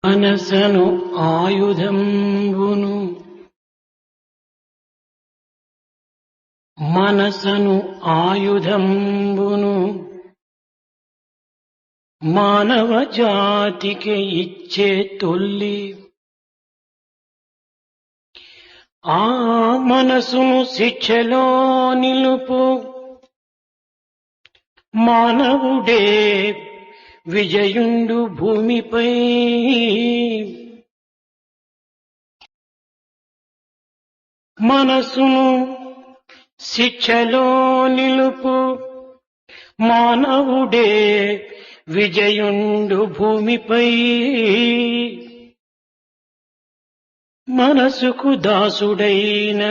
మనసను ఆయుధంబును మనసను ఆయుధంబును మానవ జాతికి ఇచ్చే తొల్లి ఆ మనసును శిక్షలో నిలుపు మానవుడే విజయుండు భూమిపై మనసును శిక్షలో నిలుపు మానవుడే విజయుండు భూమిపై మనసుకు దాసుడైన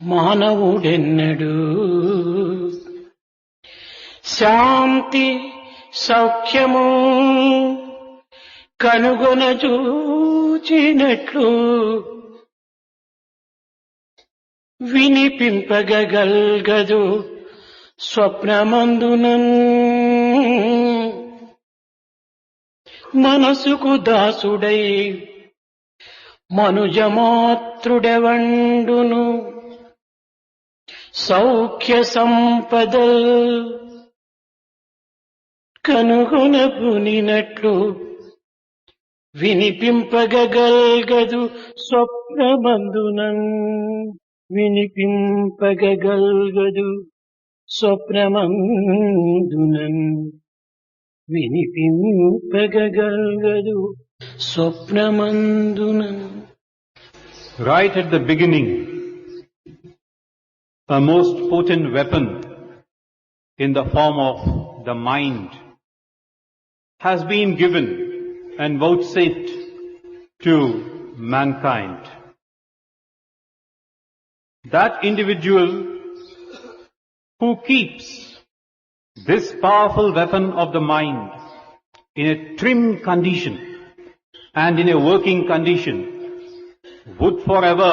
మానవుడెన్నడు శాంతి సౌఖ్యము కనుగొనచూచినట్లు వినిపింపగల్గదు స్వప్నమందునం మనసుకు దాసుడై మనుజమాతృడెవండును Soukhya సంపదల్ కనుగొనపునినట్లు వినిపింపగల్గదు స్వప్నమందునన్ వినిపింపగల్గదు స్వప్నమందునన్ వినిపింపగల్గదు స్వప్నమందునన్. Right at the beginning, a most potent weapon in the form of the mind has been given and vouchsafed to mankind. That individual who keeps this powerful weapon of the mind in a trim condition and in a working condition would forever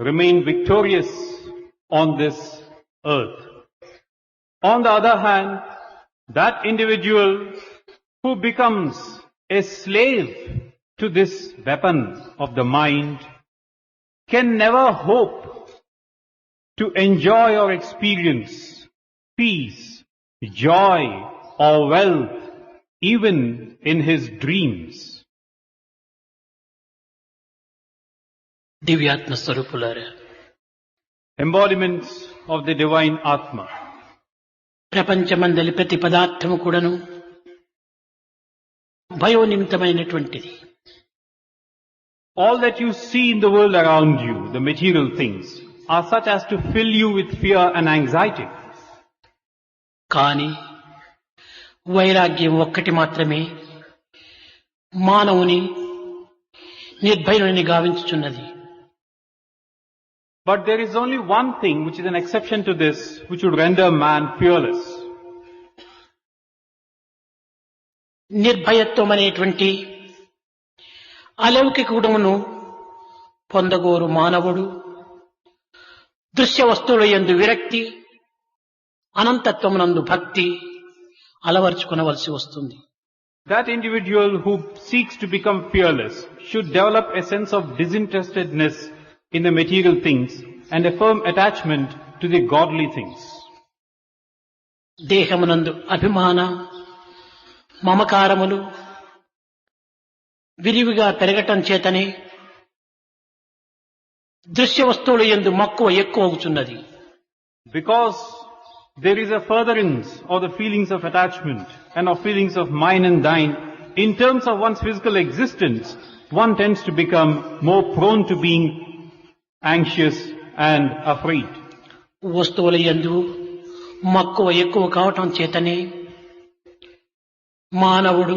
remain victorious on this earth. On the other hand, that individual who becomes a slave to this weapon of the mind can never hope to enjoy or experience peace, joy or wealth even in his dreams. దివ్యాత్మ స్వరూపులారా, Embodiments of the divine Atma. ప్రపంచమందలి ప్రతి పదార్థము కూడాను భయోనిమిత్తమైనటువంటిది. All that you see in the world around you, the material things, are such as to fill you with fear and anxiety. కానీ వైరాగ్యం ఒక్కటి మాత్రమే మానవుని నిర్భయుని గావించుచున్నది. But there is only one thing which is an exception to this, which would render man fearless. నిర్భయత్వం అనేటువంటి అలౌకిక గుణమును పొందగోరు మానవుడు దృశ్య వస్తువుల యందు విరక్తి, అనంతత్వమునందు భక్తి అలవర్చుకొనవలసి వస్తుంది. That individual who seeks to become fearless should develop a sense of disinterestedness in the material things and a firm attachment to the godly things. దేహమునందు అభిమాన మమకారములు విరివిగా పెరగటం చేతనే దృశ్య వస్తువుల యందు మక్కువ ఎక్కువవుతున్నది. Because there is a furtherance of the feelings of attachment and of feelings of mine and thine, in terms of one's physical existence, one tends to become more prone to being anxious and afraid. వస్తువుల యందు మక్కువ ఎక్కువ కావటం చేతనే మానవుడు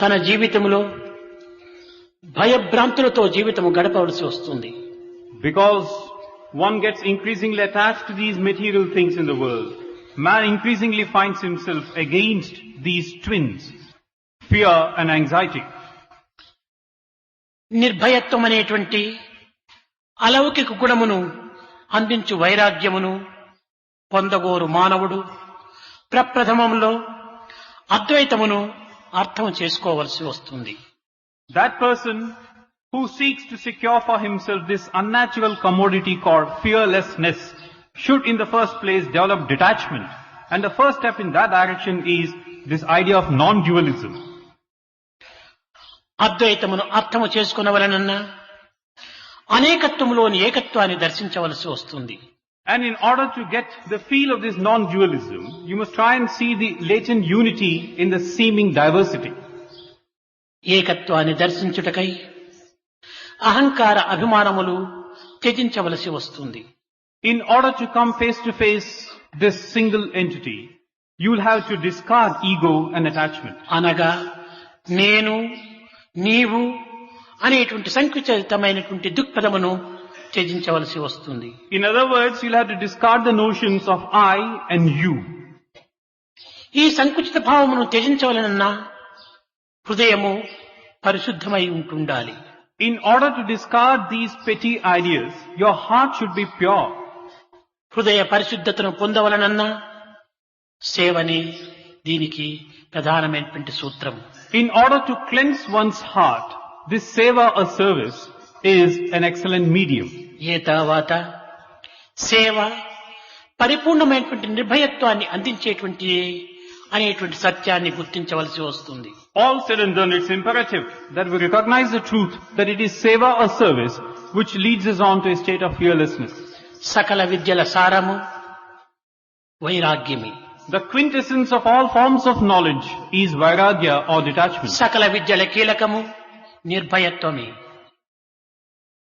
తన జీవితంలో భయభ్రాంతులతో జీవితము గడపవలసి వస్తుంది. Because one gets increasingly attached to these material things in the world, man increasingly finds himself against these twins, fear and anxiety. నిర్భయత్వం అనేటువంటి అలౌకిక గుణమును అందించు వైరాగ్యమును పొందగోరు మానవుడు ప్రప్రథమంలో అద్వైతమును అర్థం చేసుకోవలసి వస్తుంది. That person who seeks to secure for himself this unnatural commodity called fearlessness should in the first place develop detachment. And the first step in that direction is this idea of non-dualism. అద్వైతమును అర్థము చేసుకునవలనన్నా అనేకత్వములోని ఏకత్వాన్ని దర్శించవలసి వస్తుంది. And in order to get the feel of this non-dualism, you must try and see the latent unity in the seeming diversity. ఏకత్వాన్ని దర్శించుటకై అహంకార అభిమానములు త్యజించవలసి వస్తుంది. In order to come face to face this single entity, you will have to discard ego and attachment. అనగా నేను నీవు అనేటువంటి సంకుచితమైనటువంటి దృక్పథమును త్యజించవలసి వస్తుంది. In other words, you'll have to discard the notions of I and you. ఈ సంకుచిత భావమును త్యజించవలనన్నా హృదయము పరిశుద్ధమై ఉంటుండాలి. In order to discard these petty ideas, your heart should be pure. హృదయ పరిశుద్ధతను పొందవలనన్నా సేవనే దీనికి ప్రధానమైనటువంటి సూత్రం. In order to cleanse one's heart, this seva or service is an excellent medium. ఏ తర్వాత సేవ పరిపూర్ణమైనటువంటి నిర్భయత్వాన్ని అందించేటువంటి అనేటువంటి సత్యాన్ని గుర్తించవలసి వస్తుంది. All said and done, it's imperative that we recognize the truth that it is seva or service which leads us on to a state of fearlessness. సకల విద్యల సారము వైరాగ్యమే. The quintessence of all forms of knowledge is vairagya or detachment. సకల విద్యల కీలకము నిర్భయత్వమే.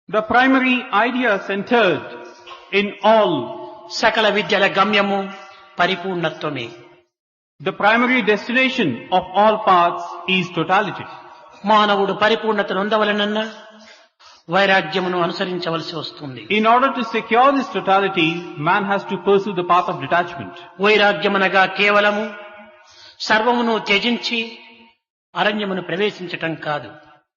The primary idea centered in all, సకల విద్యల గమ్యము పరిపూర్ణత్వమే. the primary destination of all paths is totality. మానవుడు పరిపూర్ణత నొందవలనన్నా వైరాగ్యమును అనుసరించవలసి వస్తుంది. In order to secure this totality, man has to pursue the path of detachment. వైరాగ్యమనగా కేవలము సర్వమును త్యజించి అరణ్యమును ప్రవేశించటం కాదు.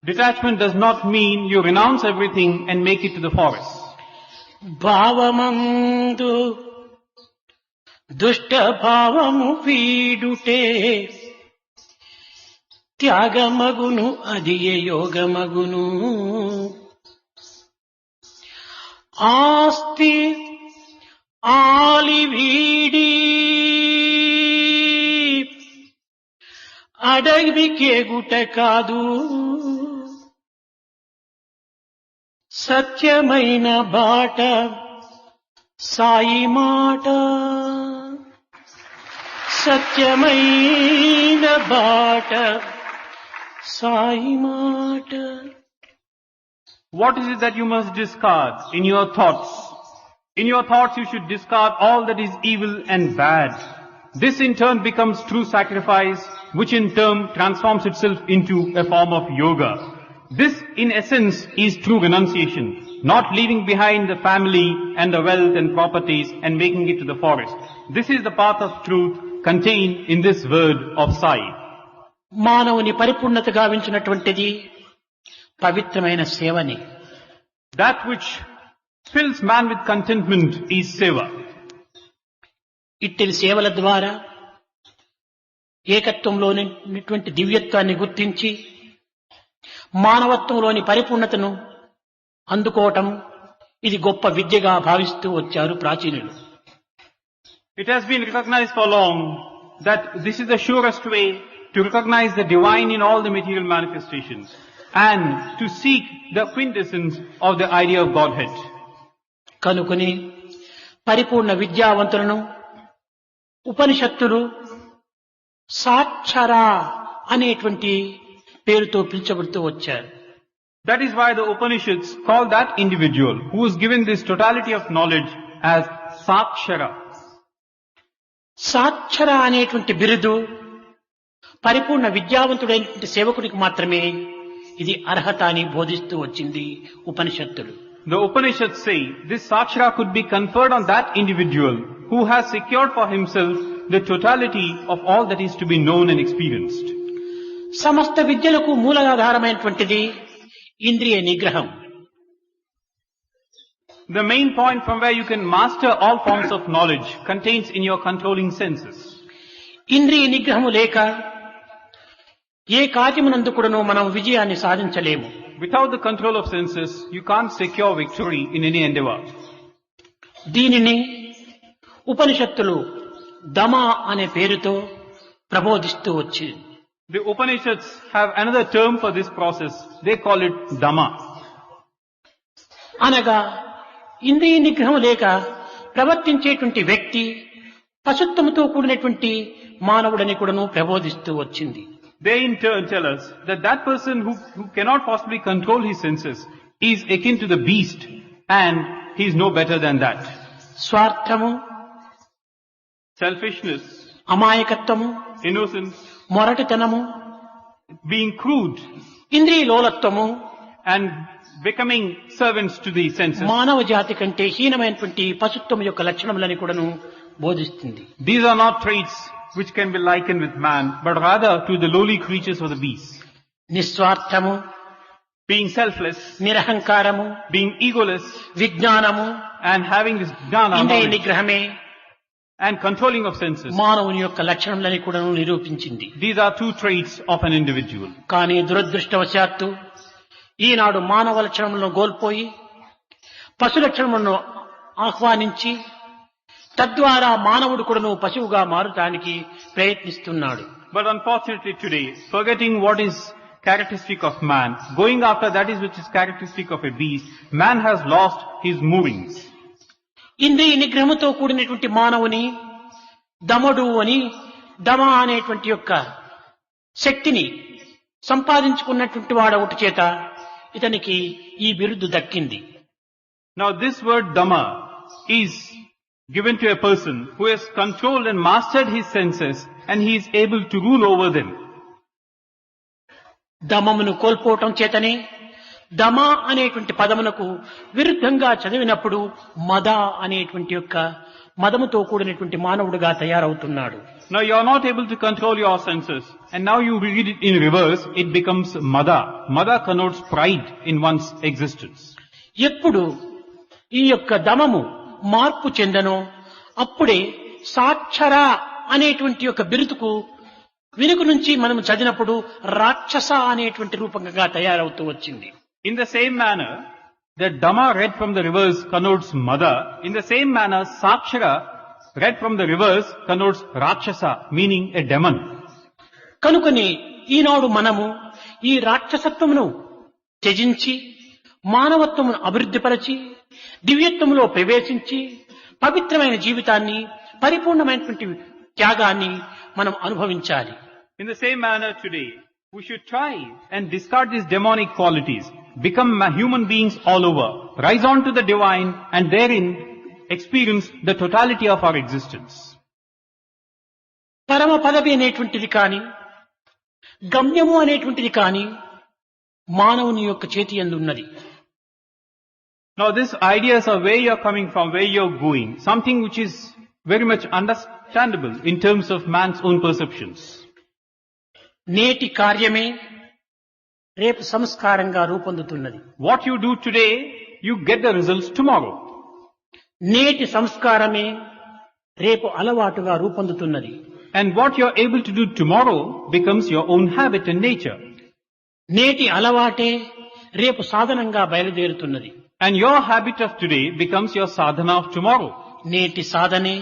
Detachment does not mean you renounce everything and make it to the forest. భావమందు దుష్ట భావము వీడుటే త్యాగమగును అది యోగమగును. ఆస్తి ఆలివీడి అడవికేగుట కాదు, సత్యమైన బాట సాయి మాట, సత్యమైన బాట సాయి మాట. What is it that you must discard in your thoughts? In your thoughts you should discard all that is evil and bad. This in turn becomes true sacrifice, which in turn transforms itself into a form of yoga. This in essence is true renunciation, not leaving behind the family and the wealth and properties and making it to the forest. This is the path of truth contained in this word of Sai. మానవుని పరిపూర్ణత గావించినటువంటిది పవిత్రమైన సేవని. That which fills man with contentment is seva. ఇట్టి సేవల ద్వారా ఏకత్వంలోని దివ్యత్వాన్ని గుర్తించి మానవత్వంలోని పరిపూర్ణతను అందుకోవటం ఇది గొప్ప విద్యగా భావిస్తూ వచ్చారు ప్రాచీనులు. It has been recognized for long that this is the surest way to recognize the divine in all the material manifestations and to seek the quintessence of the idea of Godhead. కనుకొని పరిపూర్ణ విద్యావంతులను ఉపనిషత్తులు సాక్షరా అనేటువంటి పేరుతో పిలుచబడుతూ వచ్చారు. That is why the Upanishads call that individual who is given this totality of knowledge as Sakshara. సాక్షర అనేటువంటి బిరుదు పరిపూర్ణ విద్యావంతుడైనటువంటి సేవకుడికి మాత్రమే ఇది అర్హత అని బోధిస్తూ వచ్చింది ఉపనిషత్తులు. The Upanishads say this Sakshara could be conferred on that individual who has secured for himself the totality of all that is to be known and experienced. సమస్త విద్యలకు మూలాధారమైనటువంటిది ఇంద్రియ నిగ్రహం. The main point from where you can master all forms of knowledge contains in your controlling senses. ఇంద్రియ నిగ్రహము లేక ఏ కార్యమునందు కూడాను మనం విజయాన్ని సాధించలేము. Without the control of senses, you can't secure victory in any endeavor. దీనిని ఉపనిషత్తులు దమ అనే పేరుతో ప్రబోధిస్తూ వచ్చి The Upanishads have another term for this process. They call it Dhamma. అనగా ఇంద్రియ నిగ్రహం లేక ప్రవర్తించేటువంటి వ్యక్తి పశుత్వముతో కూడినటువంటి మానవుడని కూడాను ప్రబోధిస్తూ వచ్చింది. They in turn tell us that that person who cannot possibly control his senses is akin to the beast and he is no better than that. స్వార్థము, Selfishness, అమాయకత్వము, innocence, మొరటితనము, being crude ఇంద్రియ లోలత్వము and becoming servants to the senses. మానవ జాతి కంటే హీనమైనటువంటి పశుత్వం యొక్క లక్షణములని కూడాను బోధిస్తుంది. These are not traits which can be likened with man, but rather to the lowly creatures of the beasts. నిస్వార్థము, Being selfless, నిరహంకారము, being egoless, విజ్ఞానము, and having this gnana ఇంద్రియ knowledge నిగ్రహమే and controlling of senses. మానవుని యొక్క లక్షణములని కూడాను నిరూపించింది. These are two traits of an individual. కానీ దురదృష్టవశాత్తు ఈనాడు మానవ లక్షణములను కోల్పోయి పశు లక్షణములను ఆహ్వానించి తద్వారా మానవుడు కూడాను పశువుగా మారటానికి ప్రయత్నిస్తున్నాడు. But unfortunately today, forgetting what is characteristic of man, going after that is which is characteristic of a beast, man has lost his movings. ఇంద్రియ నిగ్రహముతో కూడినటువంటి మానవుని దమడు అని దమ అనేటువంటి యొక్క శక్తిని సంపాదించుకున్నటువంటి వాడొకటి చేత ఇతనికి ఈ బిరుదు దక్కింది. Now this word Dhamma is given to a person who has controlled and mastered his senses and he is able to rule over them. దమమును కోల్పోవటం చేతనే దమ అనేటువంటి పదమునకు విరుద్ధంగా చదివినప్పుడు మద అనేటువంటి యొక్క మదముతో కూడినటువంటి మానవుడిగా తయారవుతున్నాడు. Now you are not able to control your senses and now you read it in reverse, it becomes Mada. Mada connotes pride in one's existence. ఎప్పుడు ఈ యొక్క దమము మార్పు చెందనో అప్పుడే సాక్షర అనేటువంటి యొక్క బిరుదుకు వెనుక నుంచి మనం చదివినప్పుడు రాక్షస అనేటువంటి రూపంగా తయారవుతూ వచ్చింది. In the same manner that Dhamma read from the reverse connotes Mada, in the same manner Sakshara read from the reverse connotes Rakshasa, meaning a demon. కనుకని ఈనాడు మనము ఈ రాక్షసత్వమును త్యజించి మానవత్వమును అభివృద్ధిపరచి దివ్యత్వములో ప్రవేశించి పవిత్రమైన జీవితాన్ని పరిపూర్ణమైనటువంటి త్యాగాన్ని మనం అనుభవించాలి. In the same manner today, we should try and discard these demonic qualities, become human beings all over, rise on to the divine and therein experience the totality of our existence. పరమ పదవి అనేటువంటిది కాని గమ్యము అనేటువంటిది కాని మానవుని యొక్క చేతి యందు ఉన్నది. Now these ideas are where you are coming from, where you are going, something which is very much understandable in terms of man's own perceptions. నేటి కార్యమే రేపు సంస్కారంగా రూపొందుతున్నది. What you do today, you get the results tomorrow. నేటి సంస్కారమే రేపు అలవాటుగా రూపొందుతున్నది. And what you are able to do tomorrow becomes your own habit and nature. నేటి అలవాటే రేపు సాధనంగా బయలుదేరుతున్నది. And your habit of today becomes your sadhana of tomorrow. నేటి సాధనే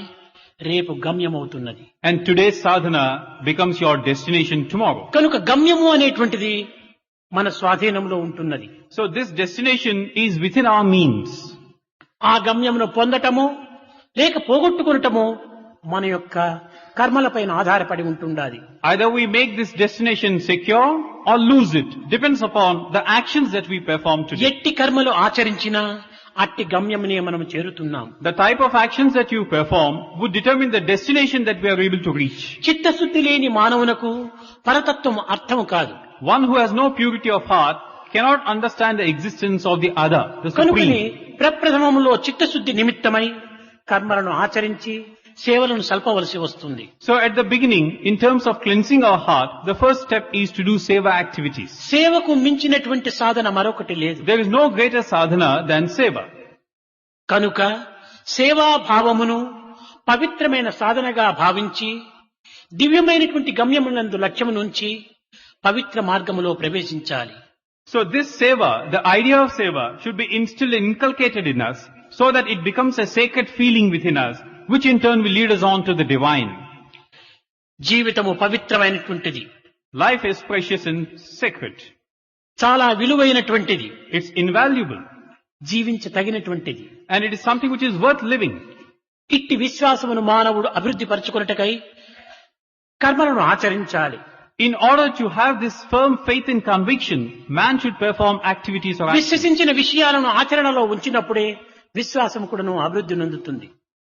రేపు గమ్యమవుతున్నది. And today's sadhana becomes your destination tomorrow. కనుక గమ్యము అనేటువంటిది మన స్వాధీనంలో ఉంటున్నది. So this destination is within our means. ఆ గమ్యమును పొందటము లేక పోగొట్టుకొనటము మన యొక్క కర్మలపైన ఆధారపడి ఉంటుండాలి. Either we make this destination secure or lose it. Depends upon the actions that we perform today. ఎట్టి కర్మలు ఆచరించినా అట్టి గమ్యమునే మనం చేరుతున్నాం. The type of actions that you perform would determine the destination that we are able to reach. చిత్తశుద్ధి లేని మానవునకు పరతత్వం అర్థం కాదు. One who has no purity of heart cannot understand the existence of the other, the కనుకని supreme. ప్రప్రథమములో చిత్తశుద్ధి నిమిత్తమై కర్మలను ఆచరించి సేవలను సల్పవలసి వస్తుంది. So at the beginning, in terms of cleansing our heart, the first step is to do seva activities. సేవకు మించినటువంటి సాధన మరొకటి లేదు. There is no greater sadhana than seva. కనుక సేవాభావమును పవిత్రమైన సాధనగా భావించి దివ్యమైనటువంటి గమ్యమునందు లక్ష్యము నుంచి పవిత్ర మార్గములో ప్రవేశించాలి. So this seva, the idea of seva, should be instilled and inculcated in us so that it becomes a sacred feeling within us, which in turn will lead us on to the divine. జీవితము పవిత్రమైనటువంటిది, Life is precious and sacred. చాలా విలువైనటువంటిది, It's invaluable. జీవించ తగినటువంటిది. And it is something which is worth living. ఇట్టి విశ్వాసమును మానవుడు అభివృద్ధి పరచుకొనుటకై కర్మలను ఆచరించాలి. In order to have this firm faith and conviction, man should perform activities or actions. విశ్వసించిన విషయాలను ఆచరణలో ఉంచినప్పుడే విశ్వాసం కూడాను అభివృద్ధి నొందుతుంది.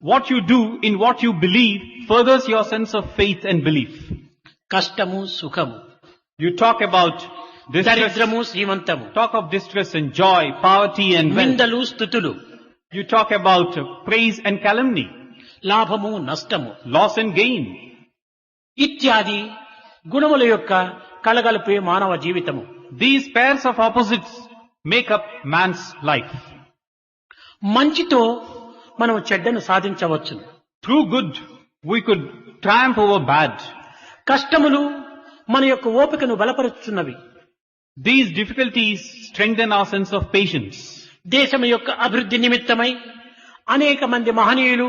What you do in what you believe furthers your sense of faith and belief. కష్టము సుఖము, You talk about distress, దరిద్రము శ్రీమంతము, talk of distress and joy, poverty and wealth. నిందలు స్తుతులు, You talk about praise and calumny, లాభము నష్టము loss and gain. ఇత్యాది గుణముల యొక్క కలగలిపే మానవ జీవితము. These pairs of opposites make up man's life. మంచితో మనం చెడ్డను సాధించవచ్చు. Through good, we could triumph over bad. కష్టములు మన యొక్క ఓపికను బలపరుచున్నవి. These difficulties strengthen our sense of patience. దేశం యొక్క అభివృద్ధి నిమిత్తమై అనేక మంది మహనీయులు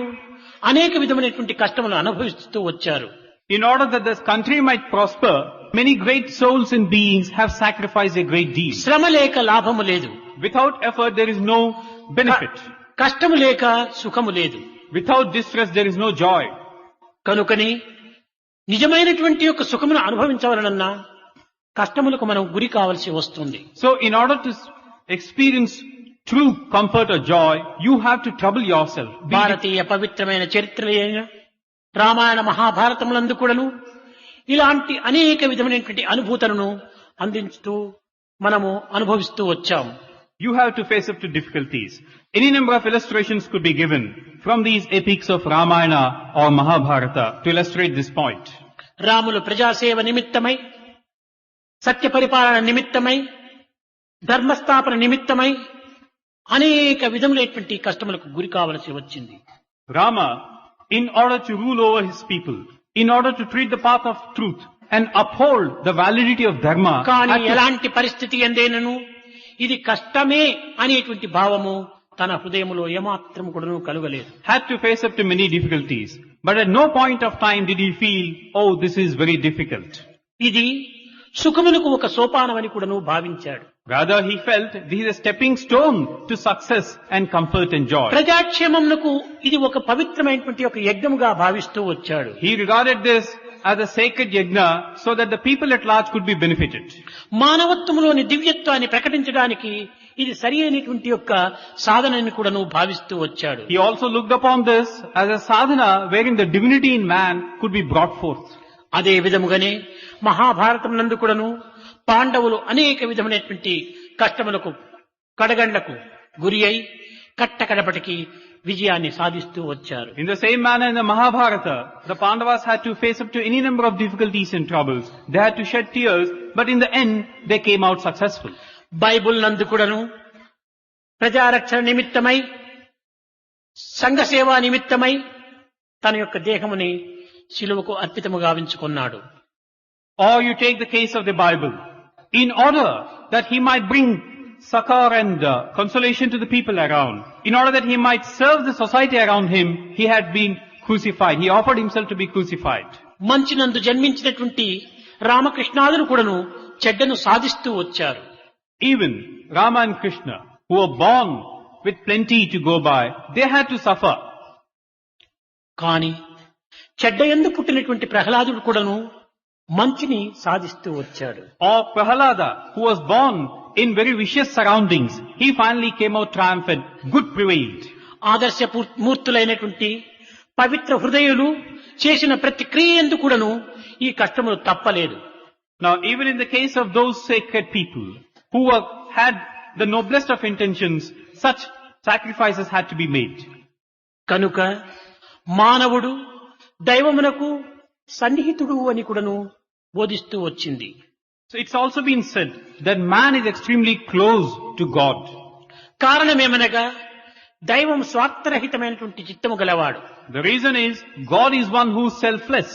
అనేక విధమైనటువంటి కష్టములు అనుభవిస్తూ వచ్చారు. In order that this country might prosper, many great souls and beings have sacrificed a great deal. శ్రమ లేక లాభము లేదు, Without effort, there is no benefit. కష్టము లేక సుఖము లేదు. Without distress, there is no joy. కనుకని నిజమైనటువంటి యొక్క సుఖమును అనుభవించవలనన్నా కష్టములకు మనం గురి కావలసి వస్తుంది. So, in order to experience true comfort or joy, you have to trouble yourself. Be it భారతీయ పవిత్రమైన చరిత్రలైన రామాయణ మహాభారతములందు కూడాను ఇలాంటి అనేక విధమైనటువంటి అనుభూతులను అందించుతూ మనము అనుభవిస్తూ వచ్చాము. You have to face up to difficulties. Any number of illustrations could be given from these epics of Ramayana or Mahabharata to illustrate this point. Ramulu ప్రజాసేవ నిమిత్తమై, సత్య పరిపాలన నిమిత్తమై, ధర్మస్థాపన నిమిత్తమై అనేక విధములైనటువంటి కష్టములకు గురి కావలసి వచ్చింది. Rama, in order to rule over his people, in order to treat the path of truth and uphold the validity of dharma, కానీ had to ఎలాంటి పరిస్థితి ఎందేనను ఇది కష్టమే అనేటువంటి భావము తన హృదయములో ఏమాత్రం కూడాను కలుగలేదు. face up to many difficulties. But at no point of time did he feel, oh, this is very difficult. ఇది సుఖమునకు ఒక సోపానమని కూడాను భావించాడు. Rather, he felt this is a stepping stone to success and comfort and joy. ప్రజాక్షేమమునకు ఇది ఒక పవిత్రమైనటువంటి ఒక యజ్ఞముగా భావిస్తూ వచ్చాడు. He regarded this as a sacred yajna so that the people at large could be benefited. మానవత్వములోని దివ్యత్వాన్ని ప్రకటించడానికి ఇది సరి అయినటువంటి యొక్క సాధనని కూడాను భావిస్తూ వచ్చాడు. He also looked upon this as a sadhana wherein the divinity in man could be brought forth. అదే విధముగానే మహాభారతం నందు కూడాను పాండవులు అనేక విధమైనటువంటి కష్టములకు కడగండ్లకు గురి అయి కట్టకడపటికి విజయాన్ని సాధిస్తూ వచ్చారు. In the same manner in the Mahabharata, the Pandavas had to face up to any number of difficulties and troubles. They had to shed tears, but in the end, they came out successful. Bible నందు కూడాను ప్రజారక్షణ నిమిత్తమై, సంఘ సేవా నిమిత్తమై తన యొక్క దేహముని శిలువకు అర్పితము గావించుకున్నాడు. Or you take the case of the Bible. In order that he might bring succor and consolation to the people around, in order that he might serve the society around him, he had been crucified. He offered himself to be crucified. మంచినందు జన్మించినటువంటి రామకృష్ణాదులు కూడాను చెడ్డను సాధిస్తూ వచ్చారు. Even Rama and Krishna, who were born with plenty to go by, they had to suffer. కానీ చెడ్డయందు పుట్టినటువంటి ప్రహ్లాదుడు కూడాను మంచిని సాధిస్తూ వచ్చాడు. Or Prahalada, who was born in very vicious surroundings, he finally came out triumphant. Good prevailed. ఆదర్శ మూర్తులైనటువంటి పవిత్ర హృదయులు చేసిన ప్రతి క్రియందు కూడాను ఈ కష్టములు తప్పలేదు. Now, even in the case of those sacred people who had the noblest of intentions, such sacrifices had to be made. కనుక మానవుడు దైవమునకు సన్నిహితుడు అని కూడాను బోధిస్తూ వచ్చింది. So it's also been said that man is extremely close to God. కారణమేమనగా దైవం స్వార్థరహితమైనటువంటి చిత్తము గలవాడు. The reason is God is one who is selfless.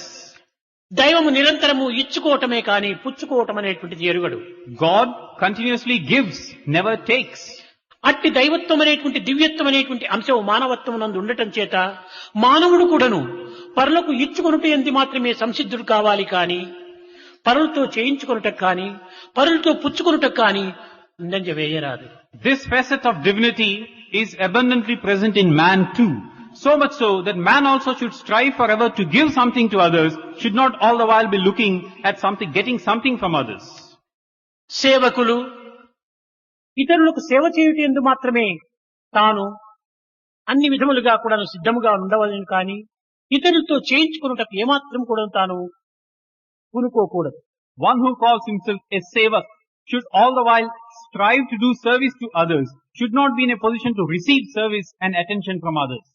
దైవము నిరంతరము ఇచ్చుకోవటమే కాని పుచ్చుకోవటం అనేటువంటిది ఎరుగడు. God continuously gives, never takes. అట్టి దైవత్వం అనేటువంటి దివ్యత్వం అనేటువంటి అంశం మానవత్వం నందు ఉండటం చేత మానవుడు కూడాను పరులకు ఇచ్చుకొనుట ఎందు మాత్రమే సంసిద్ధుడు కావాలి కాని పరులతో చేయించుకొనుటకు కాని పరులతో పుచ్చుకొనుటకు కాని ముందంజ వేయరాదు. This facet of divinity is abundantly present in man too. So much so that man also should strive forever to give something to others, should not all the while be looking at something, getting something from others. సేవకులు ఇతరులకు సేవ చేయుట ఎందు మాత్రమే తాను అన్ని విధములుగా కూడా సిద్ధముగా ఉండవలను కానీ ఇతరులతో చేయించుకున్నటకు ఏమాత్రం కూడా తాను పూనుకోకూడదు. One who calls himself a sevak should all the while strive to do service to others, should not be in a position to receive service and attention from others.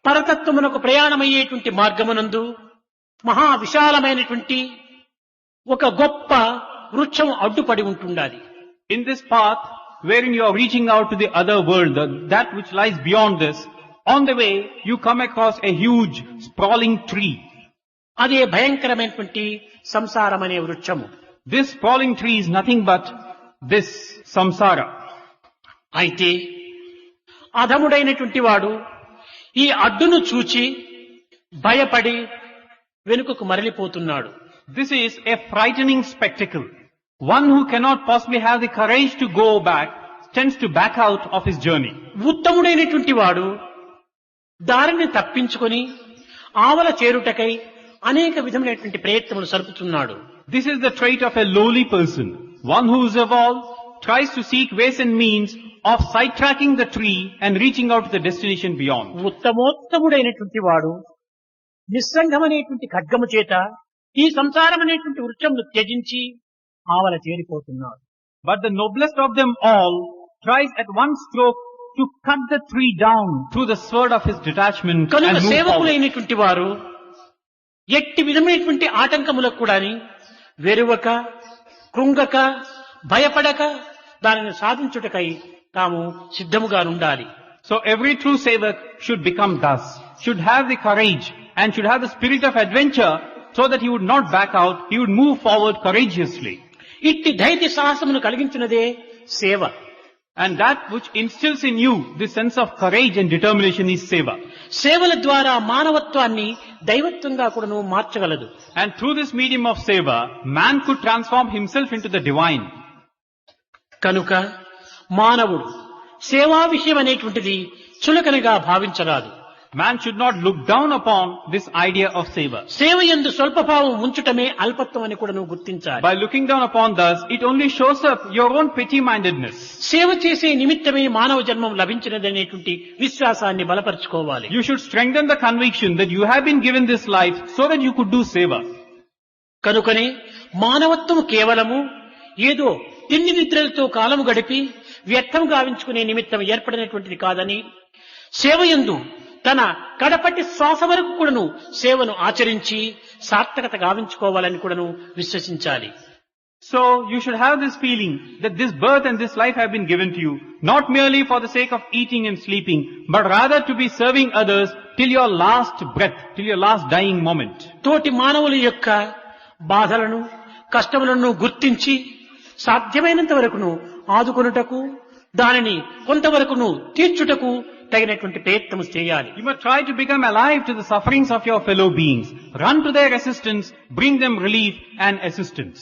పరతత్వమునకు ప్రయాణమయ్యేటువంటి మార్గమునందు మహా విశాలమైనటువంటి ఒక గొప్ప వృక్షం అడ్డుపడి ఉంటుండాలి. In this path, wherein you are reaching out to the other world, that which lies beyond this, on the way you come across a huge sprawling tree. అదే భయంకరమైనటువంటి సంసారం అనే వృక్షము. This sprawling tree is nothing but this samsara. అయితే అధముడైనటువంటి వాడు ఈ అడ్డును చూచి భయపడి వెనుకకు మరలిపోతున్నాడు. This is a frightening spectacle. One who cannot possibly have the courage to go back tends to back out of his journey. ఉత్తముడైనటువంటి వాడు దారిని తప్పించుకొని ఆవల చేరుటకై అనేక విధమైనటువంటి ప్రయత్నములు సరుపుతున్నాడు. This is the trait of a lowly person. One who is evolved tries to seek ways and means of sidetracking the tree and reaching out to the destination beyond. ఉత్తమోత్తముడైనటువంటి వాడు నిస్సంగమనేటువంటి ఖడ్గము చేత ఈ సంసారం అనేటువంటి వృక్షమును త్యజించి ఆవల చేరిపోతున్నాడు. But the noblest of them all tries at one stroke to cut the tree down through the sword of his detachment కనుక and move forward. సేవకులైనటువంటి వారు ఎట్టి విధమైనటువంటి ఆటంకములకు కూడా వెరువక కృంగక భయపడక దానిని సాధించుటకై తాము సిద్ధముగా ఉండాలి. So every true sevak should become thus, should have the courage and should have the spirit of adventure so that he would not back out, he would move forward courageously. ఇట్టి ధైర్య సాహసమును కలిగించినదే సేవ. And that which instills in you this sense of courage and determination is seva. సేవల ద్వారా మానవత్వాన్ని దైవత్వంగా కూడాను మార్చగలదు. And through this medium of seva, man could transform himself into the divine. కనుక మానవుడు సేవా విషయం అనేటువంటిది చులకనగా భావించరాదు. Man should not look down upon this idea of seva. సేవ యందు స్వల్పభావం ఉంచుటమే అల్పత్వం అని కూడా నువ్వు గుర్తించాలి. By looking down upon thus, it only shows up your own petty-mindedness. సేవ చేసే నిమిత్తమే మానవ జన్మం లభించినదనేటువంటి విశ్వాసాన్ని బలపరుచుకోవాలి. You should strengthen the conviction that you have been given this life so that you could do seva. కనుకనే మానవత్వం కేవలము ఏదో తిండి నిద్రలతో కాలము గడిపి వ్యర్థం గావించుకునే నిమిత్తం ఏర్పడినటువంటిది కాదని సేవయందు తన కడపటి శ్వాస వరకు కూడాను సేవను ఆచరించి సార్థకత గావించుకోవాలని కూడాను విశ్వసించాలి. So you should have this feeling that this birth and this life have been given to you, not merely for the sake of eating and sleeping, but rather to be serving others till your last breath, till your last dying moment. తోటి మానవుల యొక్క బాధలను కష్టములను గుర్తించి సాధ్యమైనంత వరకును ఆదుకొనుటకు దానిని కొంతవరకును తీర్చుటకు తగినటువంటి ప్రయత్నం చేయాలి. You must try to become alive to the sufferings of your fellow beings. Run to their assistance, bring them relief and assistance.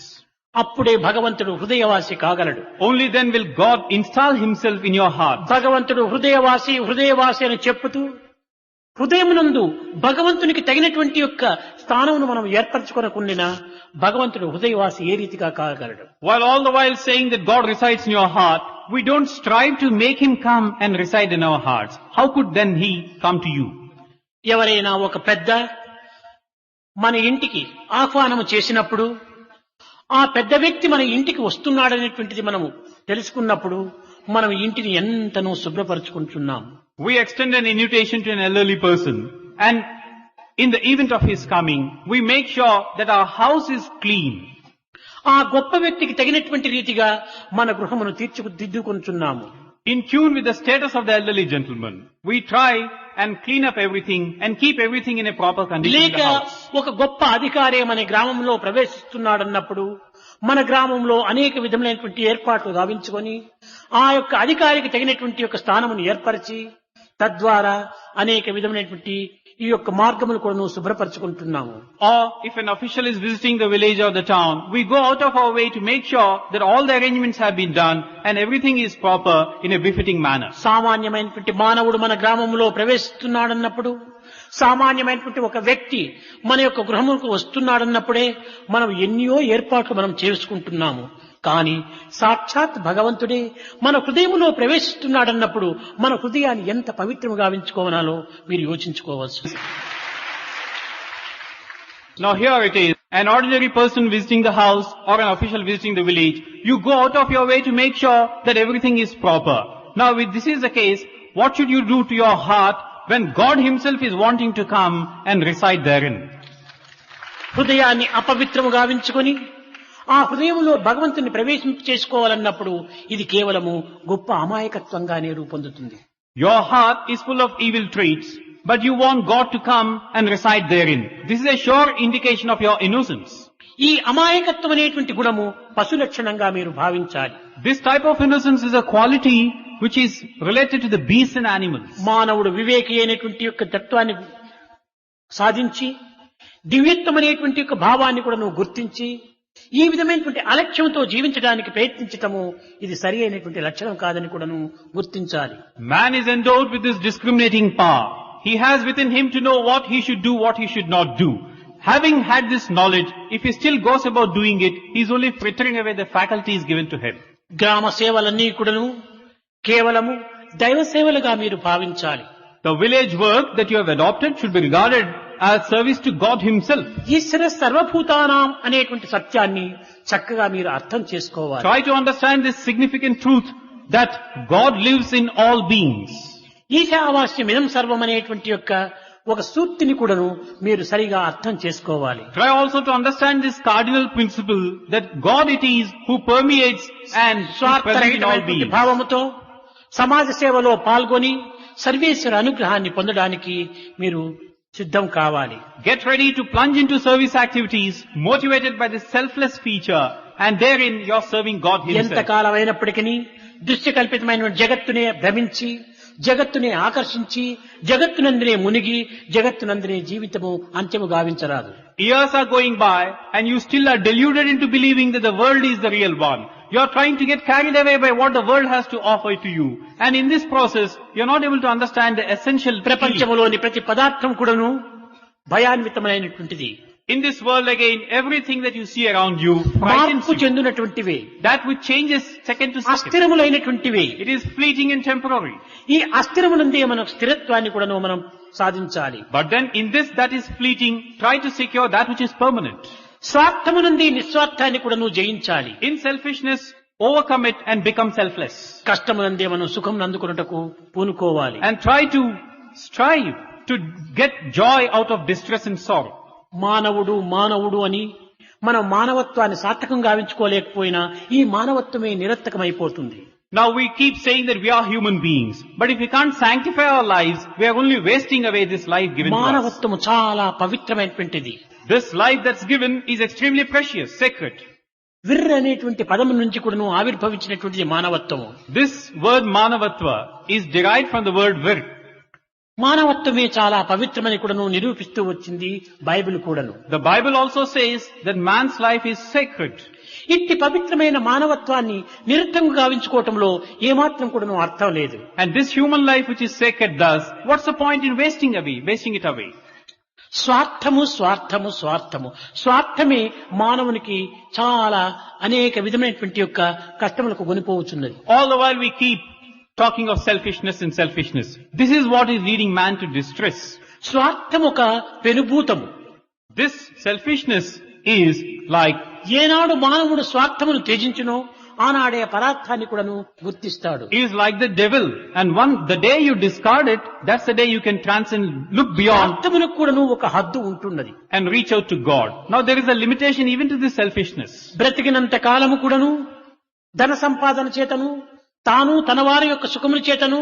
అప్పుడే భగవంతుడు హృదయవాసి కాగలడు. Only then will God install himself in your heart. భగవంతుడు హృదయవాసి హృదయవాసి అని చెప్పుతూ హృదయమునందు భగవంతునికి తగినటువంటి యొక్క స్థానమును మనం ఏర్పరచుకొనకుండినా భగవంతుడు హృదయవాసి ఏ రీతిగా కాగలడు? While all the while saying that God resides in your heart, we don't strive to make him come and reside in our hearts. How could then he come to you? ఎవరైనా ఒక పెద్ద మన ఇంటికి ఆహ్వానము చేసినప్పుడు ఆ పెద్ద వ్యక్తి మన ఇంటికి వస్తున్నాడనేటువంటిది మనము తెలుసుకున్నప్పుడు మనం ఇంటిని ఎంతనో శుభ్రపరచుకుంటున్నాం. We extend an invitation to an elderly person, and in the event of his coming, we make sure that our house is clean. ఆ గొప్ప వ్యక్తికి తగినటువంటి రీతిగా మన గృహమును తీర్చిదిద్దుకుంటున్నాము. in tune with the status of the elderly gentleman. We try and clean up everything and keep everything in a proper condition in లేక the house. ఒక గొప్ప అధికారి మన గ్రామంలో ప్రవేశిస్తున్నాడన్నప్పుడు మన గ్రామంలో అనేక విధములైనటువంటి ఏర్పాట్లు గావించుకొని ఆ యొక్క అధికారికి తగినటువంటి యొక్క స్థానమును ఏర్పరిచి తద్వారా అనేక విధమైనటువంటి ఈ యొక్క మార్గములు కూడా శుభ్రపరచుకుంటున్నాము. Or if an official is visiting the village or the town, we go out of our way to make sure that all the arrangements have been done and everything is proper in a befitting manner. సామాన్యమైనటువంటి మానవుడు మన గ్రామంలో ప్రవేశిస్తున్నాడన్నప్పుడు సామాన్యమైనటువంటి ఒక వ్యక్తి మన యొక్క గృహములకు వస్తున్నాడన్నప్పుడే మనం ఎన్నో ఏర్పాట్లు మనం చేసుకుంటున్నాము. కానీ సాక్షాత్ భగవంతుడే మన హృదయములో ప్రవేశిస్తున్నాడన్నప్పుడు మన హృదయాన్ని ఎంత పవిత్రముగా గావించుకోవాలో మీరు యోచించుకోవచ్చు. Now here it is, an ordinary person visiting the house or an official visiting the village, you go out of your way to make sure that everything is proper. Now if this is the case, what should you do to your heart when God himself is wanting to come and reside therein? హృదయాన్ని అపవిత్రము గావించుకొని ఆ హృదయంలో భగవంతుని ప్రవేశింప చేసుకోవాలన్నప్పుడు ఇది కేవలము గొప్ప అమాయకత్వంగానే రూపొందుతుంది. Your heart is full of evil traits, but you want God to come and reside therein. This is a sure indication of your innocence. ఈ అమాయకత్వం అనేటువంటి గుణము పశు లక్షణంగా మీరు భావించాలి. This type of innocence is a quality which is related to the beasts and animals. మానవుడు వివేకి అయినటువంటి యొక్క తత్వాన్ని సాధించి దివ్యత్వం అనేటువంటి యొక్క భావాన్ని కూడా నువ్వు గుర్తించి ఈ విధమైనటువంటి అలక్ష్యంతో జీవించడానికి ప్రయత్నించటము ఇది సరి అయినటువంటి లక్షణం కాదని కూడా నువ్వు గుర్తించాలి. Man is endowed with this discriminating power. He has within him to know what he should do, what he should not do. Having had this knowledge, if he still goes about doing it, he is only frittering away the faculties given to him. గ్రామ సేవలన్నీ కూడాను కేవలము దైవ సేవలుగా మీరు భావించాలి. The village work that you have adopted should be regarded as service to God himself. ఈశ్వర సర్వభూతానాం అనేటువంటి సత్యాన్ని చక్కగా మీరు అర్థం చేసుకోవాలి. Try to understand this significant truth that God lives in all beings. ఈశావాస్యమిదం సర్వం అనేటువంటి యొక్క ఒక సూక్తిని కూడాను మీరు సరిగా అర్థం చేసుకోవాలి. Try also to understand this cardinal principle that God it is who permeates and is present in all స్వార్థరహితమైనటువంటి beings. భావముతో సమాజ సేవలో పాల్గొని సర్వేశ్వర అనుగ్రహాన్ని పొందడానికి మీరు సిద్ధం కావాలి. Get ready to plunge into service activities motivated by this selfless feature, and therein you are serving God himself. ఎంతకాలం అయినప్పటికీ దృశ్య కల్పితమైన జగత్తునే భ్రమించి జగత్తునే ఆకర్షించి జగత్తునందునే మునిగి జగత్తునందునే జీవితము అంత్యము గావించరాదు. Years are going by and you still are deluded into believing that the world is the real one. You are trying to get carried away by what the world has to offer to you. And in this process, you are not able to understand the essential feeling. ప్రపంచంలోని ప్రతి పదార్థం కూడాను భయాన్వితమైనటువంటిది. In this world again, everything that you see around you frightens మార్పు you. చెందినటువంటివే, That which changes second to second. అస్థిరములైనటువంటివే. It is fleeting and temporary. ఈ అస్థిరమునందే మనం స్థిరత్వాన్ని కూడాను మనం సాధించాలి. But then in this that is fleeting, try to secure that which is permanent. స్వార్థమునందే నిస్వార్థాన్ని కూడా నువ్వు జయించాలి. In selfishness, overcome it and become selfless. కష్టమునందే మనం సుఖం అందుకున్నటకు పూనుకోవాలి. And try to strive to get joy out of distress and sorrow. మానవుడు మానవుడు అని మనం మానవత్వాన్ని సార్థకంగా గావించుకోలేకపోయినా ఈ మానవత్వమే నిరర్థకమైపోతుంది. Now we keep saying that we are human beings, but if we can't sanctify our lives, we are only wasting away this life given to us. మానవత్వము చాలా పవిత్రమైనటువంటిది. This life that's given is extremely precious, sacred. విర్ర అనేటువంటి పదము నుంచి కూడాను ఆవిర్భవించినటువంటిది మానవత్వము. This word manavatva is derived from the word vir. మానవత్వమే చాలా పవిత్రమని కూడాను నిరూపిస్తూ వచ్చింది Bible కూడాను. The Bible also says that man's life is sacred. ఇట్టి పవిత్రమైన మానవత్వాన్ని నిరర్థంగా గావించుకోవటంలో ఏమాత్రం కూడాను అర్థం లేదు. And this human life which is sacred thus, what's the point in wasting it away? స్వార్థము స్వార్థము స్వార్థము స్వార్థమే మానవునికి చాలా అనేక విధమైనటువంటి యొక్క కష్టములకు కొనిపోవచ్చున్నది. All the while we keep talking of selfishness and selfishness. This is what is leading man to distress. స్వార్థం ఒక పెనుభూతము. This selfishness is like, ఏనాడు మానవుడు స్వార్థమును త్యజించునో ఆనాడే పరార్థాన్ని కూడాను గుర్తిస్తాడు. is like the devil, and the day you discard it, that's the day you can transcend, look beyond స్వార్థములకు కూడాను ఒక హద్దు ఉంటున్నది. and reach out to God. Now there is a limitation even to this selfishness. బ్రతికినంత కాలము కూడాను ధన సంపాదన చేతను తాను తన వారి యొక్క సుఖముల చేతను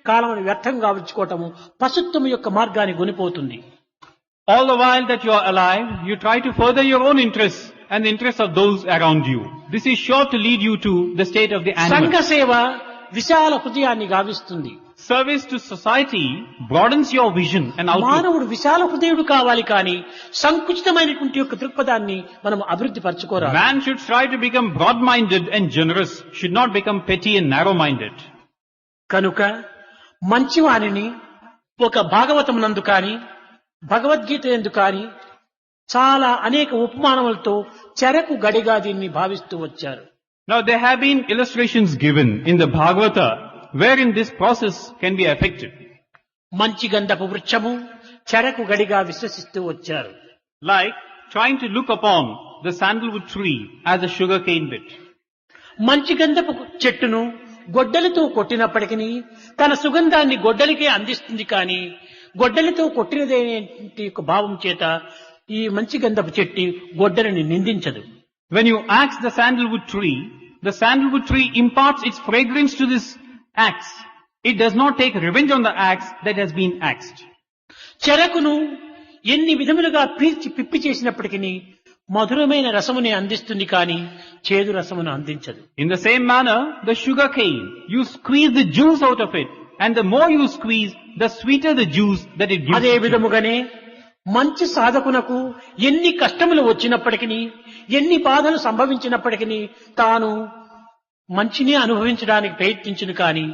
కాలమును వ్యర్థం గావించుకోవటము పశుత్వము యొక్క మార్గాన్ని గొనిపోతుంది. All the while that you are alive, you try to further your own interests and the interests of those around you. This is sure to lead you to the state of the సంఘ animal. సేవ విశాల హృదయాన్ని గావిస్తుంది. Service to society broadens your vision and outlook. మానవుడు విశాల హృదయుడు కావాలి కానీ సంకుచితమైనటువంటి యొక్క దృక్పథాన్ని మనం అభివృద్ధి పరచుకోరాదు. Man should strive to become broad-minded and generous, should not become petty and narrow-minded. కనుక మంచివానిని ఒక భాగవతం నందు కాని భగవద్గీత యందు కాని చాలా అనేక ఉపమానములతో చెరకు గడిగా దీన్ని భావిస్తూ వచ్చారు. Now there have been illustrations given in the Bhagavata wherein this process can be affected. మంచి గంధపు వృక్షము చెరకు గడిగా విశ్వసిస్తూ వచ్చారు. Like trying to look upon the sandalwood tree as a sugarcane bit. మంచి గంధపు చెట్టును గొడ్డలితో కొట్టినప్పటికీ తన సుగంధాన్ని గొడ్డలికే అందిస్తుంది కానీ గొడ్డలితో కొట్టినదేంటి యొక్క భావం చేత ఈ మంచి గంధపు చెట్టు గొడ్డలిని నిందించదు. When you axe the sandalwood tree imparts its fragrance to this axe. It does not take revenge on the axe that has been axed. చెరకును ఎన్ని విధములుగా పీల్చి పిప్పి చేసినప్పటికీ మధురమైన రసముని అందిస్తుంది కానీ చేదు రసమును అందించదు. In the same manner, the sugar cane, you squeeze the juice out of it, and the more you squeeze, the sweeter the juice that it gives. అదే to you. విధముగానే మంచి సాధకునకు ఎన్ని కష్టములు వచ్చినప్పటికీ ఎన్ని బాధలు సంభవించినప్పటికీ తాను మంచినే అనుభవించడానికి ప్రయత్నించును కాని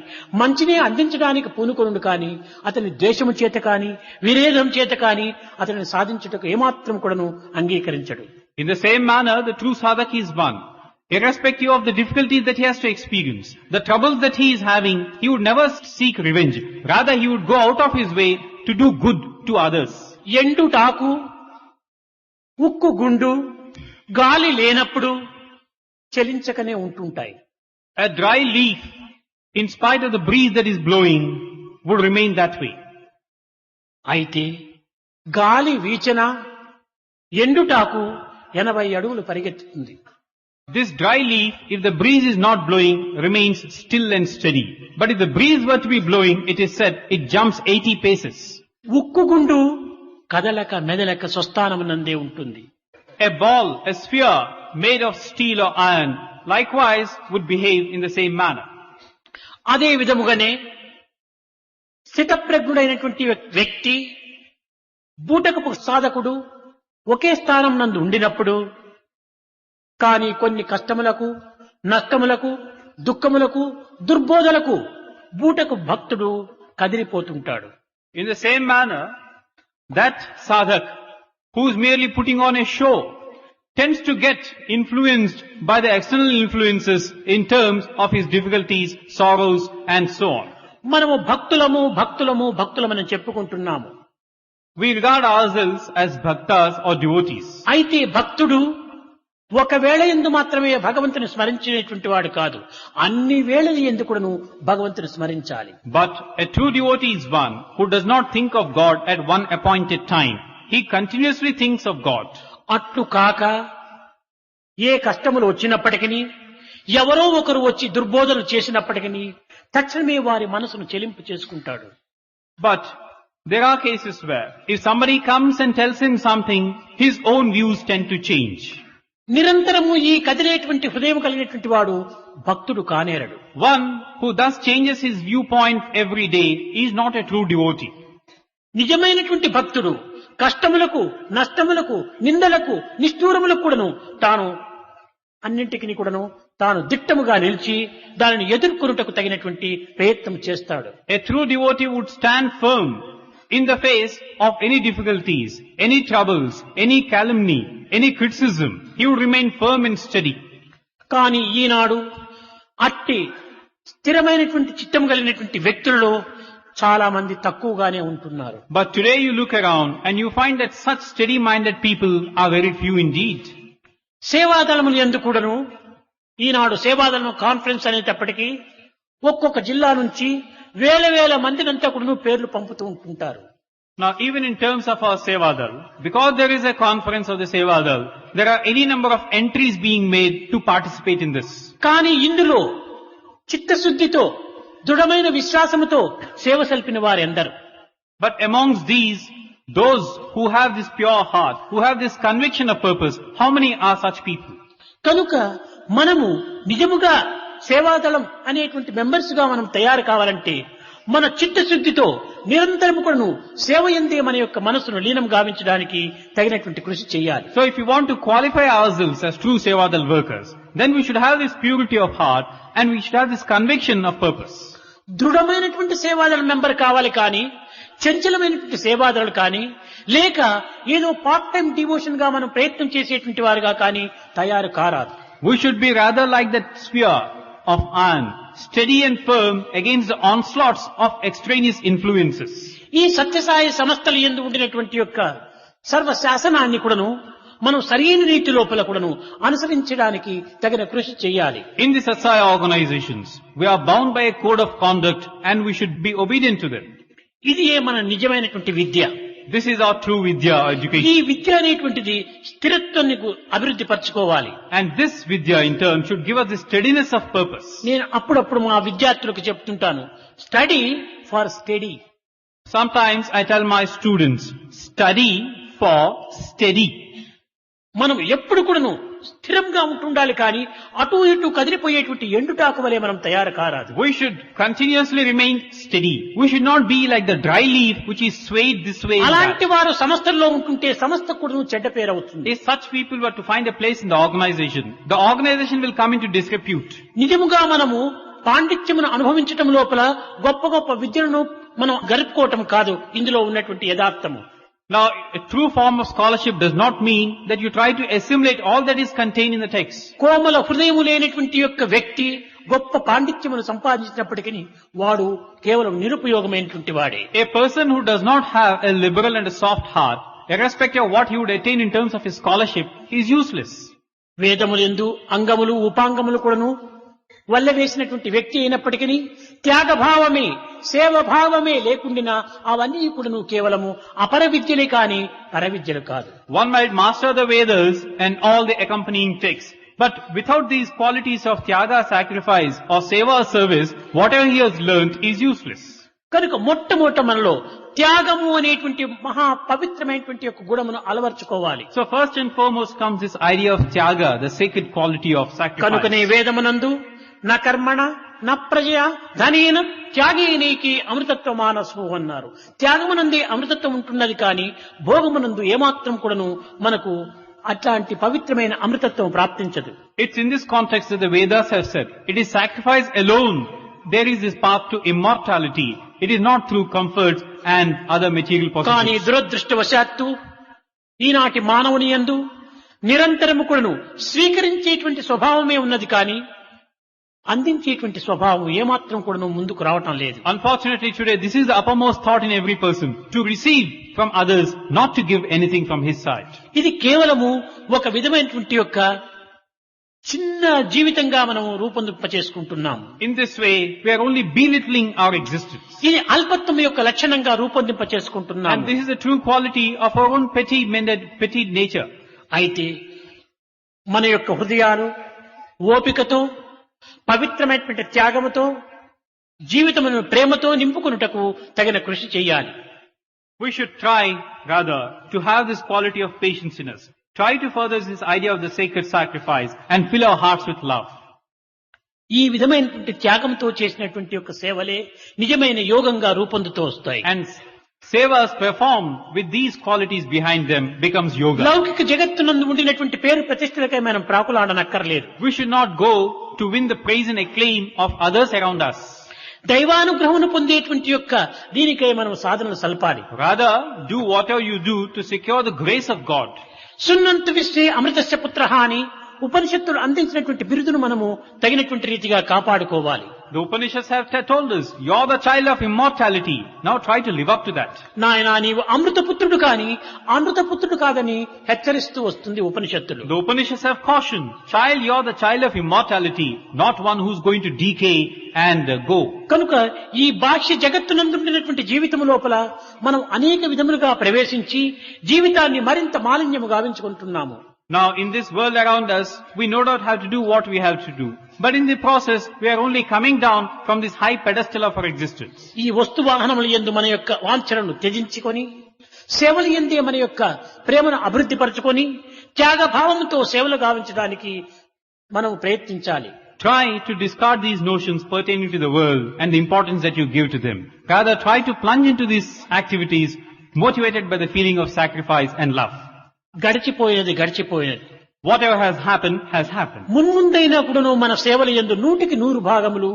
మంచినే అందించడానికి పూనుకొనుడు కాని అతని ద్వేషము చేత కాని విరేధం చేత కాని అతనిని సాధించుటకు ఏమాత్రం కూడాను అంగీకరించడు. In the same manner, the true sadhak is one. Irrespective of the difficulties that he has to experience, the troubles that he is having, he would never seek revenge. Rather, he would go out of his way to do good to others. ఎండుటాకు ఉక్కు గుండు గాలి లేనప్పుడు చలించకనే ఉంటుంటాయి. A dry leaf, in spite of the breeze that is blowing, would remain that way. అయితే గాలి వీచన ఎండుటాకు 80 అడుగులు పరిగెత్తుతుంది. This dry leaf, if the breeze is not blowing, remains still and steady. But if the breeze were to be blowing, it is said, it jumps 80 paces. ఉక్కు గుండు కదలక మెదలక స్వస్థానమునందే ఉంటుంది. A ball, a sphere made of steel or iron, likewise would behave in the same manner. అదే విధముగానే స్థితప్రజ్ఞుడైనటువంటి వ్యక్తి బూటకపు సాధకుడు ఒకే స్థానం నందు ఉండినప్పుడు కానీ కొన్ని కష్టములకు నష్టములకు దుఃఖములకు దుర్బోధలకు బూటకు భక్తుడు కదిలిపోతుంటాడు. In the same manner, that sadhak, who is merely putting on a show, tends to get influenced by the external influences in terms of his difficulties, sorrows, and so on. మనము భక్తులమని చెప్పుకుంటున్నాము. We regard ourselves as bhaktas or devotees. అయితే భక్తుడు ఒకవేళ ఎందు మాత్రమే భగవంతుని స్మరించేటువంటి వాడు కాదు, అన్ని వేళల ఎందు కూడాను భగవంతుని స్మరించాలి. But a true devotee is one who does not think of God at one appointed time. He continuously thinks of God. అట్లు కాక ఏ కష్టములు వచ్చినప్పటికీ ఎవరో ఒకరు వచ్చి దుర్బోధనలు చేసినప్పటికీ తక్షణమే వారి మనసును చెలింపు చేసుకుంటాడు. But there are cases where if somebody comes and tells him something, his own views tend to change. నిరంతరము ఈ కదిలేటువంటి హృదయం కలిగినటువంటి వాడు భక్తుడు కానేరడు. One who thus changes his viewpoint every day is not a true devotee. నిజమైనటువంటి భక్తుడు కష్టములకు నష్టములకు నిందలకు నిష్ఠూరములకు కూడాను తాను అన్నింటికి కూడాను తాను దిట్టముగా నిలిచి దానిని ఎదుర్కొనుటకు తగినటువంటి ప్రయత్నం చేస్తాడు. A true devotee would stand firm in the face of any difficulties, any troubles, any calumny, any criticism. He would remain firm and steady. కానీ ఈనాడు అట్టి స్థిరమైనటువంటి చిత్తం కలిగినటువంటి వ్యక్తులలో చాలా మంది తక్కువగానే ఉంటున్నారు. But today you look around and you find that such steady-minded people are very few indeed. సేవాదళములు యందు కూడాను ఈనాడు సేవాదళం కాన్ఫరెన్స్ అనేటప్పటికీ ఒక్కొక్క జిల్లా నుంచి వేల మందినంతా కూడాను పేర్లు పంపుతూ ఉంటుంటారు. Now even in terms of our Sevadal, because there is a conference of the Sevadal, there are any number of entries being made to participate in this. కానీ ఇందులో చిత్తశుద్ధితో దృఢమైన విశ్వాసముతో సేవ సల్పిన వారెందరు. But amongst these, those who have this pure heart, who have this conviction of purpose, how many are such people? కనుక మనము నిజముగా సేవాదళం అనేటువంటి మెంబర్స్ గా మనం తయారు కావాలంటే మన చిత్తశుద్ధితో నిరంతరము కూడాను సేవ యందే మన యొక్క మనసును లీనం గావించడానికి తగినటువంటి కృషి చేయాలి. So if you want to qualify ourselves as true Sevadal workers, then we should have this purity of heart and we should have this conviction of purpose. దృఢమైనటువంటి సేవాదళ మెంబర్ కావాలి కానీ చంచలమైనటువంటి సేవాదళులు కానీ లేక ఏదో పార్ట్ టైం డివోషన్ గా మనం ప్రయత్నం చేసేటువంటి వారుగా కానీ తయారు కారాదు. We should be rather like that sphere of iron, steady and firm against the onslaughts of extraneous influences. ఈ సత్యసాయి సంస్థలు యందు ఉండినటువంటి యొక్క సర్వ శాసనాన్ని కూడాను మనం సరైన రీతి లోపల కూడాను అనుసరించడానికి తగిన కృషి చేయాలి. In the Satsaya organizations, we are bound by a code of conduct and we should be obedient to them. ఇది మన నిజమైనటువంటి విద్య. This is our true Vidya education. ఈ విద్య అనేటువంటిది స్థిరత్వాన్ని అభివృద్ధి పరచుకోవాలి. And this Vidya in turn should give us the steadiness of purpose. నేను అప్పుడప్పుడు మా విద్యార్థులకు చెప్తుంటాను, study for study. Sometimes I tell my students, study for steady. మనం ఎప్పుడు కూడాను స్థిరంగా ఉంటుండాలి కానీ అటు ఇటు కదిలిపోయేటువంటి ఎండుటాకు వలె మనం తయారు కారాదు. We should continuously remain steady. We should not be like the dry leaf which is swayed this way and అలాంటి that. వారు సంస్థల్లో ఉంటుంటే సంస్థ కూడాను చెడ్డ పేరు అవుతుంది. If such people were to find a place in the organization will come into disrepute. నిజముగా మనము పాండిత్యమును అనుభవించటం లోపల గొప్ప గొప్ప విద్యలను మనం గరుపుకోవటం కాదు ఇందులో ఉన్నటువంటి యథార్థము. Now, a true form of scholarship does not mean that you try to assimilate all that is contained in the text. కోమల హృదయము లేనటువంటి యొక్క వ్యక్తి గొప్ప పాండిత్యమును సంపాదించినప్పటికీ వాడు కేవలం నిరుపయోగమైనటువంటి వాడే. A person who does not have a liberal and a soft heart, irrespective of what he would attain in terms of his scholarship, is useless. వేదములందు అంగములు ఉపాంగములు కూడాను వల్ల వేసినటువంటి వ్యక్తి అయినప్పటికీ త్యాగభావమే సేవభావమే లేకుండినా అవన్నీ కూడాను కేవలము అపర విద్యలే కాని పర విద్యలు కాదు. One might master the Vedas and all the accompanying texts, but without these qualities of tyaga, sacrifice or seva service, whatever he has learnt is useless. కనుక మొట్టమొదట మనలో త్యాగము అనేటువంటి మహా పవిత్రమైనటువంటి యొక్క గుణమును అలవర్చుకోవాలి. So first and foremost comes this idea of tyaga, the sacred quality of కనుకనే sacrifice. వేదమునందు నా కర్మణ నా ప్రజయ ధనేన త్యాగేనేకి అమృతత్వ మానసు అన్నారు. త్యాగమునందే అమృతత్వం ఉంటున్నది కానీ భోగమునందు ఏమాత్రం కూడాను మనకు అట్లాంటి పవిత్రమైన అమృతత్వం ప్రాప్తించదు. It's in this context that the Vedas have said, it is sacrifice alone. There is this path to immortality. It is not through comforts and other material కానీ possessions. దురదృష్టవశాత్తు ఈనాటి మానవుని యందు నిరంతరము కూడాను స్వీకరించేటువంటి స్వభావమే ఉన్నది కానీ అందించేటువంటి స్వభావం ఏమాత్రం కూడాను ముందుకు రావటం లేదు. Unfortunately today, this is the uppermost thought in every person, to receive from others, not to give anything from his side. ఇది కేవలము ఒక విధమైనటువంటి యొక్క చిన్న జీవితంగా మనం రూపొందింపచేసుకుంటున్నాం. In this way, we are only belittling our existence. ఇది అల్పత్వం యొక్క లక్షణంగా రూపొందింపచేసుకుంటున్నాం. And this is the true quality of our own petty nature. అయితే మన యొక్క హృదయాలు ఓపికతో పవిత్రమైనటువంటి త్యాగముతో జీవితమును ప్రేమతో నింపుకొనుటకు తగిన కృషి చేయాలి. We should try, rather, to have this quality of patience in us. Try to further this idea of the sacred sacrifice and fill our hearts with love. ఈ విధమైనటువంటి త్యాగంతో చేసినటువంటి యొక్క సేవలే నిజమైన యోగంగా రూపొందుతూ వస్తాయి. And sevas performed with these qualities behind them becomes yoga. లౌకిక జగత్తునందు ఉండినటువంటి పేరు ప్రతిష్టలకై మనం ప్రాకులాడనక్కర్లేదు. We should not go to win the praise and acclaim of others around us. దైవానుగ్రహమును పొందేటువంటి యొక్క దీనికై మనం సాధనలు సల్పాలి. Rather, do whatever you do to secure the grace of God. సున్నంతు విశ్వే అమృతస్య పుత్రః అని ఉపనిషత్తులు అందించినటువంటి బిరుదును మనము తగినటువంటి రీతిగా కాపాడుకోవాలి. The Upanishads have told us, you're the child of immortality. Now try to live up to that. నాయనా నీవు అమృతపుత్రుడు కాని అమృతపుత్రుడు కాదని హెచ్చరిస్తూ వస్తుంది ఉపనిషత్తులు. The Upanishads have cautioned, child, you're the child of immortality, not one who's going to decay and go. కనుక ఈ బాహ్య జగత్తునందుండినటువంటి జీవితము లోపల మనం అనేక విధములుగా ప్రవేశించి జీవితాన్ని మరింత మాలిన్యము గావించుకుంటున్నాము. Now, in this world around us, we no doubt have to do what we have to do. But in the process, we are only coming down from this high pedestal of our existence. ఈ వస్తు వాహనముల యందు మన యొక్క వాంఛనను త్యజించుకొని సేవల యందే మన యొక్క ప్రేమను అభివృద్ధి పరచుకొని త్యాగభావంతో సేవలు గావించడానికి మనం ప్రయత్నించాలి. Try to discard these notions pertaining to the world and the importance that you give to them. Rather, try to plunge into these activities motivated by the feeling of sacrifice and love. గడిచిపోయినది గడిచిపోయినది. Whatever has happened, has happened. మున్ముందైనప్పుడును మన సేవల యందు 100కి 100 భాగములు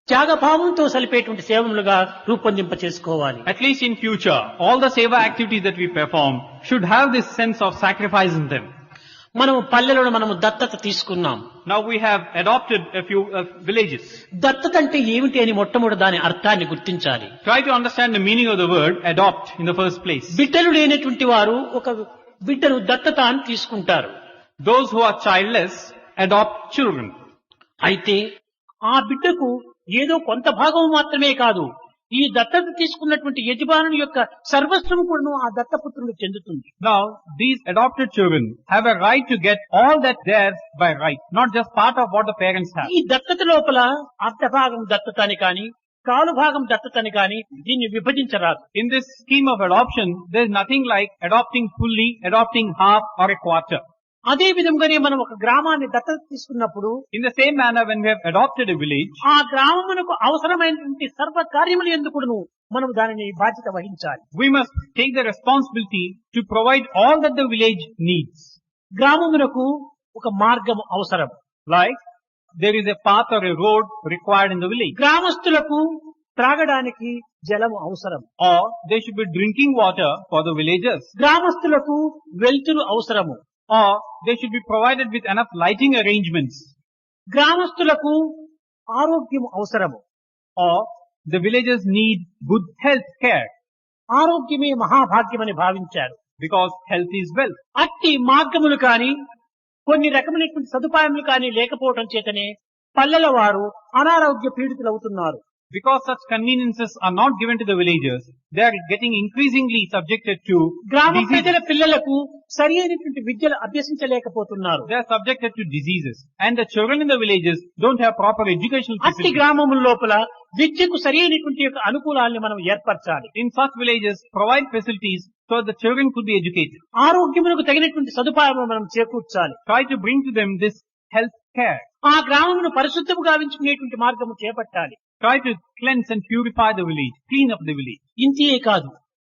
త్యాగభావంతో సలిపేటువంటి సేవములుగా రూపొందింప చేసుకోవాలి. At least in future, all the seva activities that we perform should have this sense of sacrifice in them. మనం పల్లెలను మనము దత్తత తీసుకున్నాం. Now we have adopted a few villages. దత్తత అంటే ఏమిటి అని మొట్టమొదటి దాని అర్థాన్ని గుర్తించాలి. Try to understand the meaning of the word adopt in the first place. బిడ్డలు లేనటువంటి వారు ఒక బిడ్డను దత్తత అని తీసుకుంటారు. Those who are childless adopt children. అయితే ఆ బిడ్డకు ఏదో కొంత భాగం మాత్రమే కాదు, ఈ దత్తత తీసుకున్నటువంటి యజమానుని యొక్క సర్వస్వం కూడా ఆ దత్తపుత్రులకు చెందుతుంది. Now, these adopted children have a right to get all that theirs by right, not just part of what the parents have. ఈ దత్తత లోపల అర్ధ భాగం దత్తత అని కానీ కాలు భాగం దత్తత అని కానీ దీన్ని విభజించరాదు. In this scheme of adoption, there is nothing like adopting fully, adopting half or a quarter. అదే విధంగానే మనం ఒక గ్రామాన్ని దత్తత తీసుకున్నప్పుడు In the same manner, when we have adopted a village, ఆ గ్రామమునకు అవసరమైనటువంటి సర్వ కార్యములు ఎందుకును మనం దానిని బాధ్యత వహించాలి. we must take the responsibility to provide all that the village needs. గ్రామమునకు ఒక మార్గం అవసరం. Like, there is a path or a road required in the village. గ్రామస్తులకు త్రాగడానికి జలము అవసరం. Or there should be drinking water for the villagers. గ్రామస్తులకు వెలుతురు అవసరము. Or they should be provided with enough lighting arrangements. గ్రామస్తులకు ఆరోగ్యం అవసరము. Or the villagers need good health care, ఆరోగ్యమే మహాభాగ్యమని భావించారు. because health is wealth. అట్టి మార్గములు కాని కొన్ని రకమైనటువంటి సదుపాయములు కాని లేకపోవడం చేతనే పల్లెల వారు అనారోగ్య పీడితులు అవుతున్నారు. Because such conveniences are not given to the villagers, they are getting increasingly subjected to గ్రామ diseases. ప్రజల పిల్లలకు సరి అయినటువంటి విద్యలు అభ్యసించలేకపోతున్నారు. They are subjected to diseases. And the children in the villages don't have proper educational అట్టి facilities. గ్రామముల లోపల విద్యకు సరి అయినటువంటి యొక్క అనుకూలాన్ని మనం ఏర్పరచాలి. In such villages, provide facilities so the children could be educated. ఆరోగ్యములకు తగినటువంటి సదుపాయములు మనం చేకూర్చాలి. Try to bring to them this health care. ఆ గ్రామమును పరిశుద్ధము గావించుకునేటువంటి మార్గము చేపట్టాలి. Try to cleanse and purify the village, clean up the village. ఇంతే కాదు,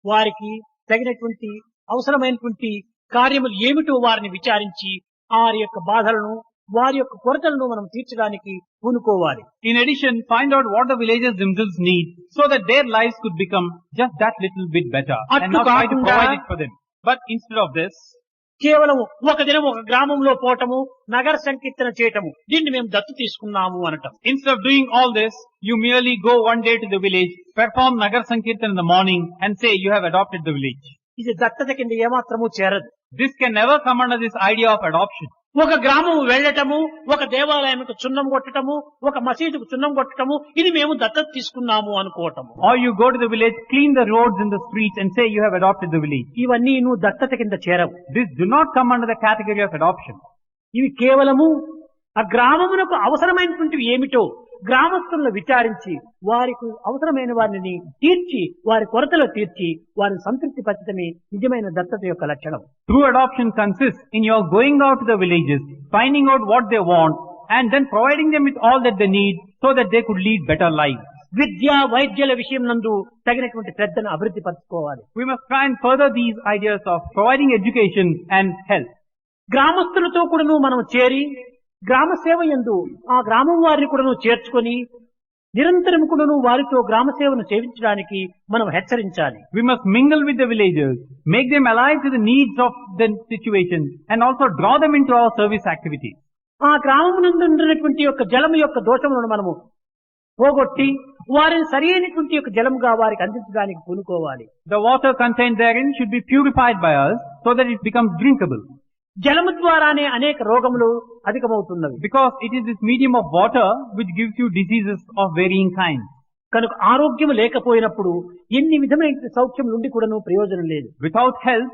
వారికి తగినటువంటి అవసరమైనటువంటి కార్యములు ఏమిటో వారిని విచారించి వారి యొక్క బాధలను వారి యొక్క కొరతలను మనం తీర్చడానికి పూనుకోవాలి. In addition, find out what the villagers themselves need so that their lives could become just that little bit better and not try to provide it for them. But instead of this, కేవలం ఒక దినం ఒక గ్రామంలో పోవటము, నగర సంకీర్తన చేయటము, దీన్ని మేము దత్తు తీసుకున్నాము అనటం. instead of doing all this, you merely go one day to the village, perform Nagar Sankirtan in the morning and say you have adopted the village. ఇది దత్తత కింద ఏమాత్రము చేరదు. This can never come under this idea of adoption. ఒక గ్రామము వెళ్ళటము, ఒక దేవాలయానికి చున్నం కొట్టటము, ఒక మసీదుకు చున్నం కొట్టటము, ఇది మేము దత్తత తీసుకున్నాము అనుకోవటము. Or you go to the village, clean the roads in the streets and say you have adopted the village. ఇవన్నీ నువ్వు దత్తత కింద చేరవు. This do not come under the category of adoption. ఇవి కేవలము ఆ గ్రామమునకు అవసరమైనటువంటివి ఏమిటో గ్రామస్తులను విచారించి వారికి అవసరమైన వారిని తీర్చి వారి కొరతలు తీర్చి వారిని సంతృప్తి పరచడమే నిజమైన దత్తత యొక్క లక్షణం. True adoption consists in your going out to the villages, finding out what they want and then providing them with all that they need so that they could lead better lives. విద్య వైద్యాల విషయం నందు తగినటువంటి శ్రద్ధను అభివృద్ధి పరచుకోవాలి. We must try and further these ideas of providing education and health. గ్రామస్తులతో కూడాను మనం చేరి గ్రామ సేవ యందు ఆ గ్రామం వారిని కూడాను చేర్చుకొని నిరంతరం కూడాను వారితో గ్రామ సేవను సేవించడానికి మనం హెచ్చరించాలి. We must mingle with the villagers, make them alive to the needs of the situation and also draw them into our service activities. ఆ గ్రామమునందు ఉన్నటువంటి యొక్క జలము యొక్క దోషములను మనము పోగొట్టి వారిని సరి అయినటువంటి యొక్క జలముగా వారికి అందించడానికి పూనుకోవాలి. The water contained therein should be purified by us so that it becomes drinkable. జలము ద్వారానే అనేక రోగములు అధికమవుతున్నవి. Because it is this medium of water which gives you diseases of varying kinds. కనుక ఆరోగ్యం లేకపోయినప్పుడు ఎన్ని విధమైన సౌఖ్యం నుండి కూడాను ప్రయోజనం లేదు. Without health,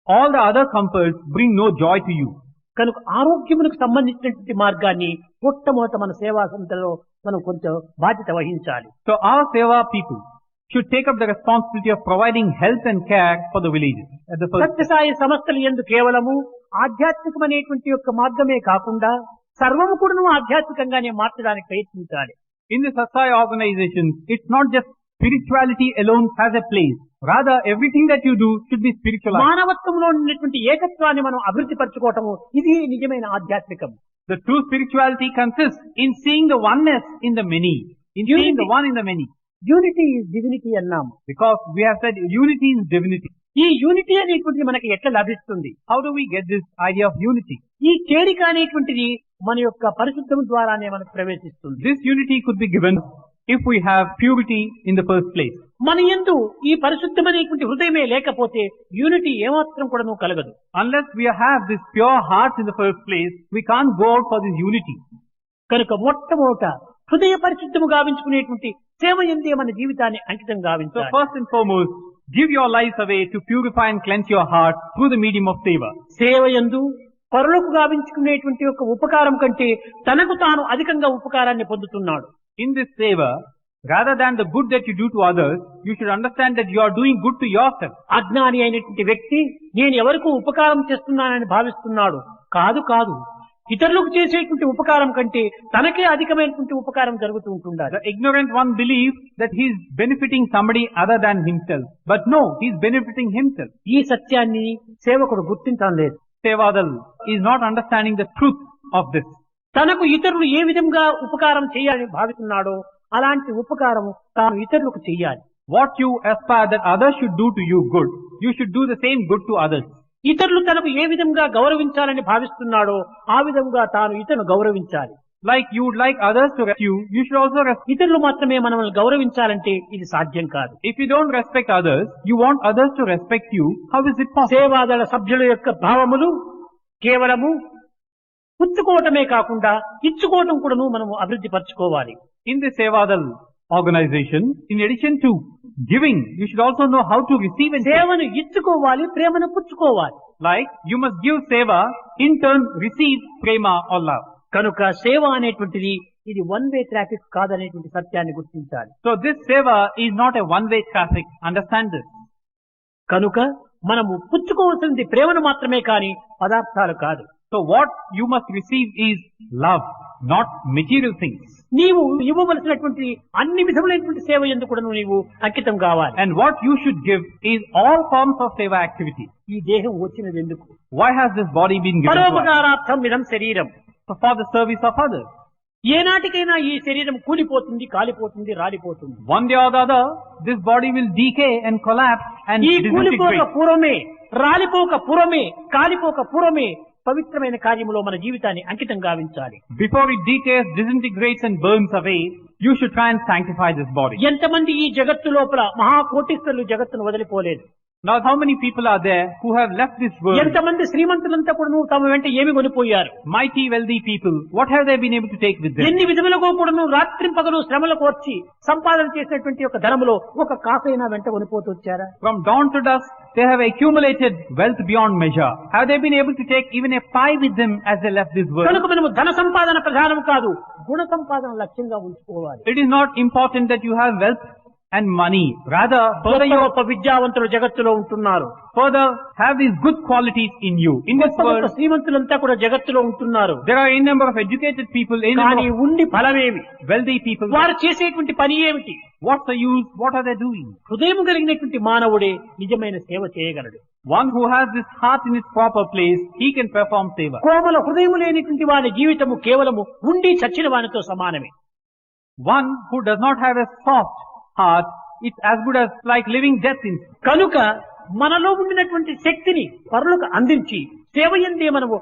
all the other comforts bring no joy to you. కనుక ఆరోగ్యమునకు సంబంధించినటువంటి మార్గాన్ని మొట్టమొదట మన సేవా సంస్థలో మనం కొంచెం బాధ్యత వహించాలి. So our Seva people should take up the responsibility of providing health and care for the villages. At the first Sathya Sai సంస్థలు యందు కేవలము ఆధ్యాత్మికమైనటువంటి యొక్క మార్గమే కాకుండా సర్వము కూడాను ఆధ్యాత్మికంగానే మార్చడానికి ప్రయత్నించాలి. in the Satsai organization, it's not just spirituality alone has a place. Rather, everything that you do should be spiritualized. మానవత్వంలో ఉన్నటువంటి ఏకత్వాన్ని మనం అభివృద్ధి పరచుకోవటము ఇది నిజమైన ఆధ్యాత్మికం. The true spirituality consists in seeing the oneness in the many, in seeing the one in the many. Unity is divinity అన్నాము. Because we have said unity is divinity. ఈ unity అనేటువంటిది మనకి ఎట్లా లభిస్తుంది? How do we get this idea of unity? ఈ చేరిక అనేటువంటిది మన యొక్క పరిశుద్ధం ద్వారానే మనకు ప్రవేశిస్తుంది. This unity could be given if we have purity in the first place. మన యందు ఈ పరిశుద్ధమైనటువంటి హృదయమే లేకపోతే యూనిటీ ఏమాత్రం కూడాను కలగదు. Unless we have this pure heart in the first place, we can't go out for this unity. కనుక మొట్టమొదట హృదయ పరిశుద్ధము గావించుకునేటువంటి సేవ యందే మన జీవితాన్ని అంకితం So గావించాలి. first and foremost, give your lives away to purify and cleanse your heart through the medium of Seva. సేవ యందు పరులకు గావించుకునేటువంటి యొక్క ఉపకారం కంటే తనకు తాను అధికంగా ఉపకారాన్ని పొందుతున్నాడు. In this Seva, rather than the good that you do to others, you should understand that you are doing good to yourself. అజ్ఞాని అయినటువంటి వ్యక్తి నేను ఎవరికూ ఉపకారం చేస్తున్నానని భావిస్తున్నాడు. కాదు కాదు, ఇతరులకు చేసేటువంటి ఉపకారం కంటే తనకే అధికమైనటువంటి ఉపకారం జరుగుతూ ఉంటుండాలి. The ignorant one believes that he is benefiting somebody other than himself. But no, he is benefiting himself. ఈ సత్యాన్ని సేవకుడు గుర్తించడం లేదు. Sevadal is not understanding the truth of this. తనకు ఇతరులు ఏ విధంగా ఉపకారం చేయాలని భావిస్తున్నాడో అలాంటి ఉపకారం తాను ఇతరులకు చెయ్యాలి. What you aspire that others should do to you good, you should do the same good to others. ఇతరులు తనకు ఏ విధంగా గౌరవించాలని భావిస్తున్నాడో ఆ విధంగా తాను ఇతరులను గౌరవించాలి. Like you would like others to respect you, you should also respect. ఇతరులు మాత్రమే మనల్ని గౌరవించాలంటే ఇది సాధ్యం కాదు. If you don't respect others, you want others to respect you, how is it possible? సేవాదళ సభ్యుల యొక్క భావములు కేవలము పుచ్చుకోవటమే కాకుండా ఇచ్చుకోవటం కూడాను మనము అభివృద్ధి పరచుకోవాలి. In the Sevadal organization, in addition to giving, you should also know how to receive and take. సేవను ఇచ్చుకోవాలి, ప్రేమను పుచ్చుకోవాలి. Like, you must give seva, in turn receive prema or love. కనుక సేవ అనేటువంటిది ఇది వన్ వే ట్రాఫిక్ కాదనేటువంటి సత్యాన్ని గుర్తించాలి. So this seva is not a one-way traffic. Understand this. కనుక మనము పుచ్చుకోవాల్సింది ప్రేమను మాత్రమే కాని పదార్థాలు కాదు. So what you must receive is love, not material things. నీవు ఇవ్వవలసినటువంటి అన్ని విధములైనటువంటి సేవ యందు కూడా నీవు అంకితం కావాలి. And what you should give is all forms of seva activity. ఈ దేహం వచ్చినది ఎందుకు? Why has this body been given to us? పరోపకారార్థం ఇదం శరీరం. So for the service of others. ఏనాటికైనా ఈ శరీరం కూలిపోతుంది, కాలిపోతుంది, రాలిపోతుంది. One day or the other, this body will decay and collapse and ఈ కూలిపోక disintegrate. పూర్వమే, రాలిపోక పూర్వమే, కాలిపోక పూర్వమే పవిత్రమైన కార్యములో మన జీవితాన్ని అంకితం గావించాలి. Before it decays, disintegrates and burns away, you should try and sanctify this body. ఎంతమంది ఈ జగత్తు లోపల మహాకోటీశ్వరులు జగత్తును వదిలిపోలేదు. Now how many people are there who have left this world? ఎంతమంది శ్రీమంతులంతా కూడా తమ వెంట ఏమి కొనిపోయారు. Mighty wealthy people, what have they been able to take with them? ఎన్ని విధములుగా కూడాను రాత్రి పగలు శ్రమలు కోర్చి సంపాదన చేసినటువంటి ఒక ధనములో ఒక కాసైనా వెంట కొనిపోతూ వచ్చారా? From dawn to dusk, they have accumulated wealth beyond measure. Have they been able to take even a pie with them as they left this world? కనుక మనము ధన సంపాదన ప్రధానం కాదు, గుణ సంపాదన లక్ష్యంగా ఉంచుకోవాలి. It is not important that you have wealth and money. Rather, further you గొప్ప విద్యావంతులు జగత్తులో ఉంటున్నారు. further have these good qualities in you. In this గొప్ప world, శ్రీమంతులంతా కూడా జగత్తులో ఉంటున్నారు. there are a number of educated people, a కానీ number of ఉండి ఫలమేమి? wealthy people. వారు చేసేటువంటి పని ఏమిటి? What's the use? What are they doing? హృదయం కలిగినటువంటి మానవుడే నిజమైన సేవ చేయగలడు. One who has this heart in its proper place, he can perform seva. కోమల హృదయం లేనిటువంటి వాని జీవితము కేవలము ఉండి చచ్చిన వానితో సమానమే. One who does not have a soft heart, it's as good as like living death in. కనుక మనలో ఉండినటువంటి శక్తిని పరులకు అందించి సేవయందే మనము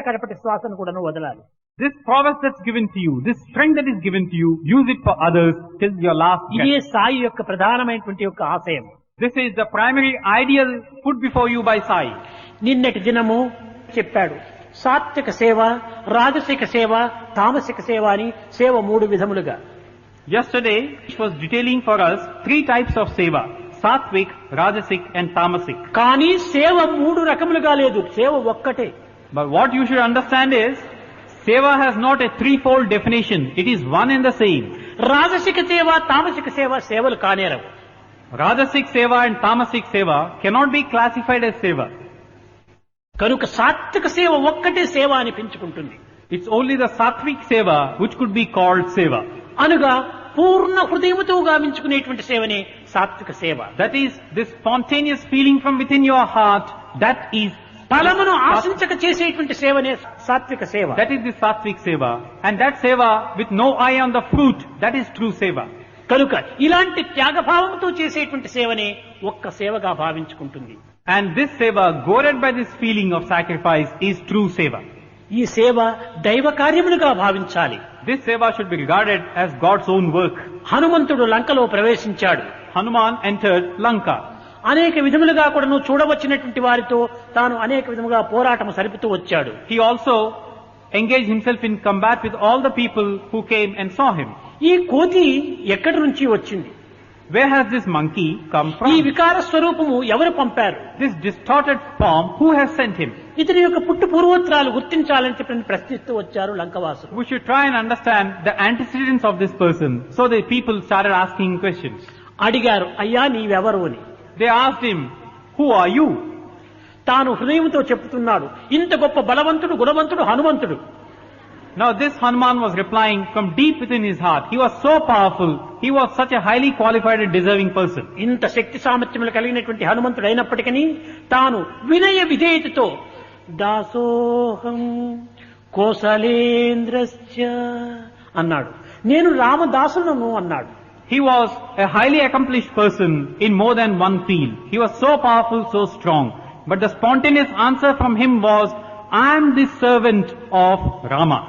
కడపటి శ్వాసను కూడా వదలాలి. This prowess that's given to you, this strength that is given to you, use it for others till your last breath. ఇదే సాయి యొక్క ప్రధానమైనటువంటి యొక్క ఆశయం. This is the primary ideal put before you by Sai. నిన్నటి దినము చెప్పాడు, సాత్విక సేవ, రాజసిక సేవ, తామసిక సేవ అని సేవ మూడు విధములుగా. Yesterday, it was detailing for us 3 types of seva: Satvik, Rajasic and Tamasic. కానీ సేవ మూడు రకములుగా లేదు, సేవ ఒక్కటే. But what you should understand is, seva has not a threefold definition. It is one and the same. రాజసిక సేవ తామసిక సేవ సేవలు కానేరవు. Rajasic seva and tamasic seva cannot be classified as seva. కనుక సాత్విక సేవ ఒక్కటే సేవ అనిపించుకుంటుంది. It's only the sattvic seva which could be called seva. అనగా పూర్ణ హృదయముతో గావించుకునేటువంటి సేవనే సాత్విక సేవ. That is, this spontaneous feeling from within your heart, that is ఫలమును ఆశించక చేసేటువంటి సేవనే సాత్విక సేవ. That is the sattvic seva. And that seva with no eye on the fruit, that is true seva. కనుక ఇలాంటి త్యాగభావంతో చేసేటువంటి సేవనే ఒక్క సేవగా భావించుకుంటుంది. And this seva, goaded by this feeling of sacrifice, is true seva. ఈ సేవ దైవ కార్యములుగా భావించాలి. This seva should be regarded as God's own work. హనుమంతుడు లంకలో ప్రవేశించాడు. Hanuman entered Lanka. అనేక విధములుగా కూడా నువ్వు చూడవచ్చినటువంటి వారితో తాను అనేక విధముగా పోరాటం సరిపుతూ వచ్చాడు. He also engaged himself in combat with all the people who came and saw him. ఈ కోతి ఎక్కడి నుంచి వచ్చింది? Where has this monkey come ఈ from? వికార స్వరూపము ఎవరు పంపారు? This distorted form, who has sent him? ఇతని యొక్క పుట్టు పూర్వోత్తరాలు గుర్తించాలని చెప్పి ప్రశ్నిస్తూ వచ్చారు లంకవాసులు. We should try and understand the antecedents of this person. So the people started asking questions. అడిగారు, అయ్యా నీవెవరు అని. They asked him, who are you? తాను హృదయంతో చెప్తున్నాడు, ఇంత గొప్ప బలవంతుడు గుణవంతుడు హనుమంతుడు. Now this Hanuman was replying from deep within his heart. He was so powerful. He was such a highly qualified and deserving person. ఇంత శక్తి సామర్థ్యములు కలిగినటువంటి హనుమంతుడు అయినప్పటికీ తాను వినయ విధేయతతో దాసోహం కోసలేంద్రశ్చ అన్నాడు. నేను రామదాసులను అన్నాడు. He was a highly accomplished person in more than one field. He was so powerful, so strong. But the spontaneous answer from him was, I am the servant of Rama.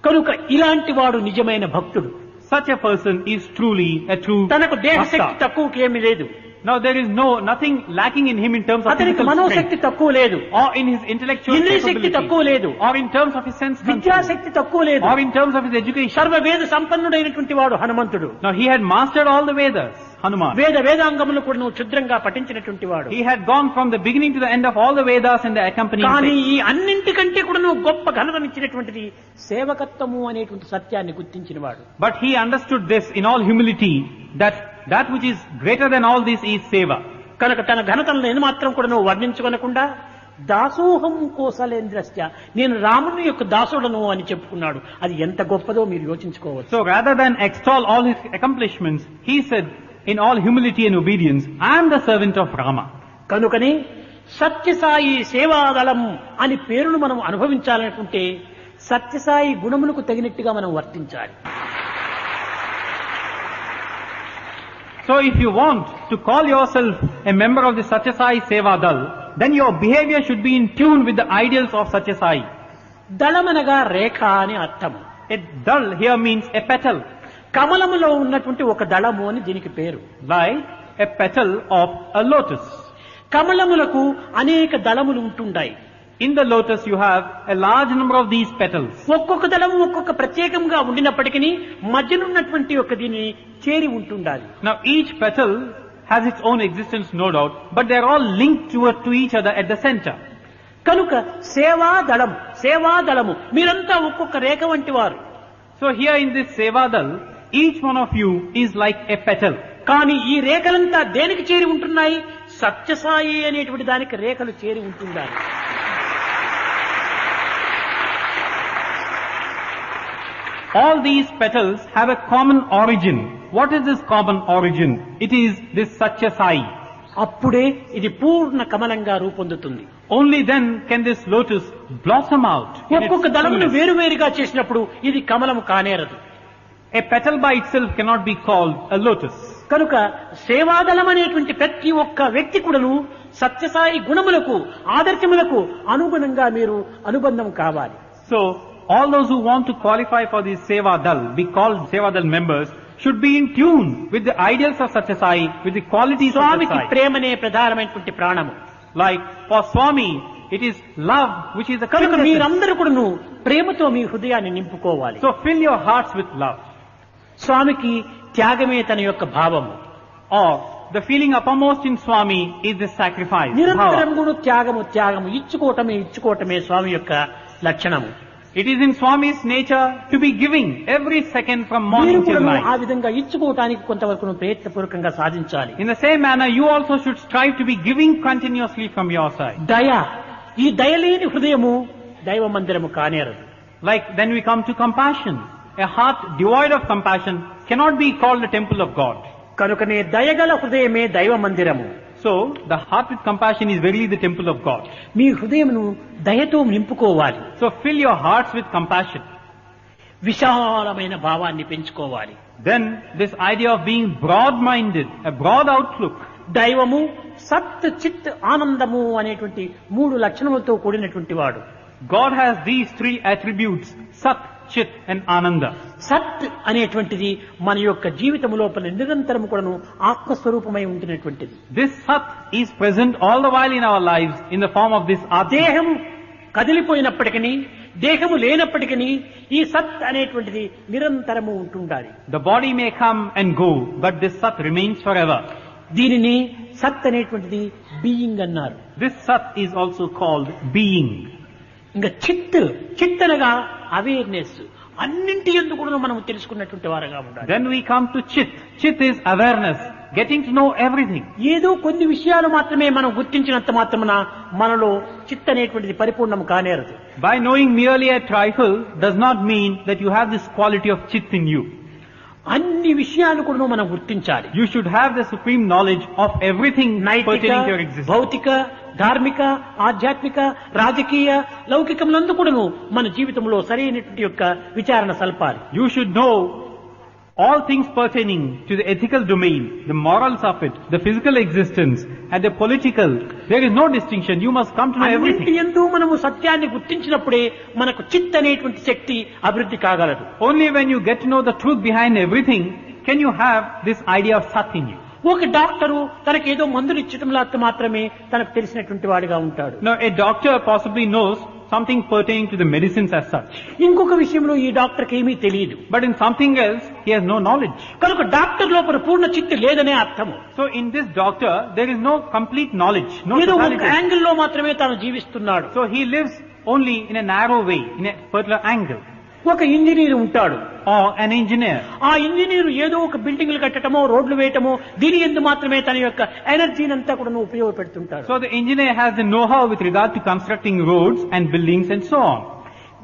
కనుక ఇలాంటి వాడు నిజమైన భక్తుడు. Such a person is truly a true తనకు దేహశక్తి bhakta. తక్కువకేమీ లేదు. Now there is nothing lacking in him in terms of అతనికి physical మనోశక్తి strength, తక్కువ లేదు. or in his intellectual ఇంద్రియ శక్తి capability, తక్కువ లేదు. or in terms of his sense control, Vidyashakti తక్కువ లేదు. or in terms of his education. సర్వ వేద సంపన్నుడైనటువంటి వాడు హనుమంతుడు. Now he had mastered all the Vedas, Hanuman. వేదాంగములు కూడా నువ్వు క్షుద్రంగా పఠించినటువంటి వాడు. He had gone from the beginning to the end of all the Vedas and the accompanying కానీ texts. ఈ అన్నింటికంటే కూడా నువ్వు గొప్ప ఘనతనిచ్చినటువంటిది సేవకత్వము అనేటువంటి సత్యాన్ని గుర్తించిన వాడు. But he understood this in all humility, that which is greater than all this is seva. కనుక తన ఘనతలను ఏమాత్రం కూడా నువ్వు వర్ణించుకొనకుండా దాసోహం కోసలేంద్రశ్చ, నేను రాముని యొక్క దాసుడను అని చెప్పుకున్నాడు. అది ఎంత గొప్పదో మీరు యోచించుకోవచ్చు. So rather than extol all his accomplishments, he said in all humility and obedience, I am the servant of Rama. కనుకని సత్యసాయి సేవాదళం అని పేరును మనం అనుభవించాలనుకుంటే సత్యసాయి గుణములకు తగినట్టుగా మనం వర్తించాలి. So if you want to call yourself a member of the Satyasai Seva Dal, then your behavior should be in tune with the ideals of Satyasai. దళమనగా రేఖ అని అర్థం. A dal here means a petal, కమలములో ఉన్నటువంటి ఒక దళము అని దీనికి పేరు. like a petal of a lotus. కమలములకు అనేక దళములు ఉంటుంటాయి. In the lotus you have a large number of these petals. ఒక్కొక్క దళము ఒక్కొక్క ప్రత్యేకంగా ఉండినప్పటికీ మధ్యనున్నటువంటి ఒక దీన్ని చేరి ఉంటుండాలి. Now each petal has its own existence, no doubt, but they are all linked to each other at the center. కనుక సేవాదళము మీరంతా ఒక్కొక్క రేఖ వంటి వారు. So here in this Seva Dal, each one of you is like a petal. కానీ ఈ రేఖలంతా దేనికి చేరి ఉంటున్నాయి? సత్యసాయి అనేటువంటి దానికి రేఖలు చేరి ఉంటుండాలి. All these petals have a common origin. What is this common origin? It is this Satyasai. అప్పుడే ఇది పూర్ణ కమలంగా రూపొందుతుంది. Only then can this lotus blossom out. in its ఒక్కొక్క దళమును fullness. వేరువేరుగా చేసినప్పుడు ఇది కమలము కానేరదు. A petal by itself cannot be called a lotus. కనుక సేవాదళం అనేటువంటి ప్రతి ఒక్క వ్యక్తి కూడాను సత్యసాయి గుణములకు ఆదర్శములకు అనుగుణంగా మీరు అనుబంధం కావాలి. So all those who want to qualify for this Seva Dal, be called Seva Dal members, should be in tune with the ideals of Satyasai, with the qualities of స్వామికి Satyasai. ప్రేమనే ప్రధానమైనటువంటి ప్రాణము. Like for Swami, it is love which is the కనుక quintessence. మీరందరూ కూడాను ప్రేమతో మీ హృదయాన్ని నింపుకోవాలి. So fill your hearts with love. స్వామికి త్యాగమే తన యొక్క భావము. Or the feeling uppermost in Swami is this sacrifice. నిరంతరం Bhava. కూడా త్యాగము ఇచ్చుకోవటమే స్వామి యొక్క లక్షణము. It is in Swami's nature to be giving every second from మీరు morning till కూడా night. ఆ విధంగా ఇచ్చుకోవటానికి కొంతవరకు ప్రయత్నపూర్వకంగా సాధించాలి. In the same manner, you also should strive to be giving continuously from your side. దయ, ఈ దయలేని హృదయము దైవ మందిరము కానేరదు. Like then we come to compassion. A heart devoid of compassion cannot be called the temple of God. కనుకనే దయగల హృదయమే దైవ మందిరము. So, the heart with compassion is verily the temple of God. మీ హృదయమును దయతో నింపుకోవాలి. So, fill your hearts with compassion. విశాలమైన భావాన్ని పెంచుకోవాలి. Then, this idea of being broad-minded, a broad outlook, దైవము సత్ చిత్ ఆనందము అనేటువంటి 3 లక్షణములతో కూడినటువంటి వాడు. God has these 3 attributes, Sat, Chit and Ananda. సత్ అనేటువంటిది మన యొక్క జీవితము లోపల నిరంతరము కూడాను ఆత్మస్వరూపమై ఉంటున్నటువంటిది. This Sat is present all the while in our lives in the form of this Atma. దేహం కదిలిపోయినప్పటికీ దేహము లేనప్పటికీ ఈ సత్ అనేటువంటిది నిరంతరము ఉంటుండాలి. The body may come and go, but this Sat remains forever. దీనిని సత్ అనేటువంటిది బీయింగ్ అన్నారు. This Sat is also called being. ఇంకా చిత్ అనగా అవేర్నెస్, అన్నింటి యందు కూడా మనం తెలుసుకున్నటువంటి వారుగా ఉండాలి. Then we come to Chit. Chit is awareness, getting to know everything. ఏదో కొన్ని విషయాలు మాత్రమే మనం గుర్తించినంత మాత్రమున మనలో చిత్ అనేటువంటిది పరిపూర్ణం కానేరదు. By knowing merely a trifle does not mean that you have this quality of Chit in you. అన్ని విషయాలు కూడా మనం గుర్తించాలి. You should have the supreme knowledge of everything నైతిక, pertaining to your existence. భౌతిక, ధార్మిక, ఆధ్యాత్మిక, రాజకీయ, లౌకికములందు కూడాను మన జీవితంలో సరైనటువంటి యొక్క విచారణ సల్పాలి. You should know all things pertaining to the ethical domain, the morals of it, the physical existence, and the political. There is no distinction. You must come to know అన్నింటి everything. యందు మనము సత్యాన్ని గుర్తించినప్పుడే మనకు చిత్ అనేటువంటి శక్తి అభివృద్ధి కాగలదు. Only when you get to know the truth behind everything can you have this idea of Sat in you. ఒక doctor తనకి ఏదో మందులు ఇచ్చటంలో మాత్రమే తనకు తెలిసినటువంటి వాడిగా ఉంటాడు. Now, a doctor possibly knows something pertaining to the medicines as such. ఇంకొక విషయంలో ఈ డాక్టర్కి ఏమీ తెలియదు. But in something else, he has no knowledge. కనుక డాక్టర్ లోపల పూర్ణ చిత్తు లేదనే అర్థము. So in this doctor, there is no complete knowledge, no ఏదో ఒక totality. యాంగిల్ లో మాత్రమే తాను జీవిస్తున్నాడు. So he lives only in a narrow way, in a particular angle. ఒక ఇంజనీర్ ఉంటాడు. Or an engineer. ఆ ఇంజనీర్ ఏదో ఒక బిల్డింగ్లు కట్టడమో రోడ్లు వేయటమో దీని ఎందు మాత్రమే తన యొక్క ఎనర్జీని అంతా కూడా ఉపయోగపెడుతుంటాడు. So the engineer has the know-how with regard to constructing roads and buildings and so on.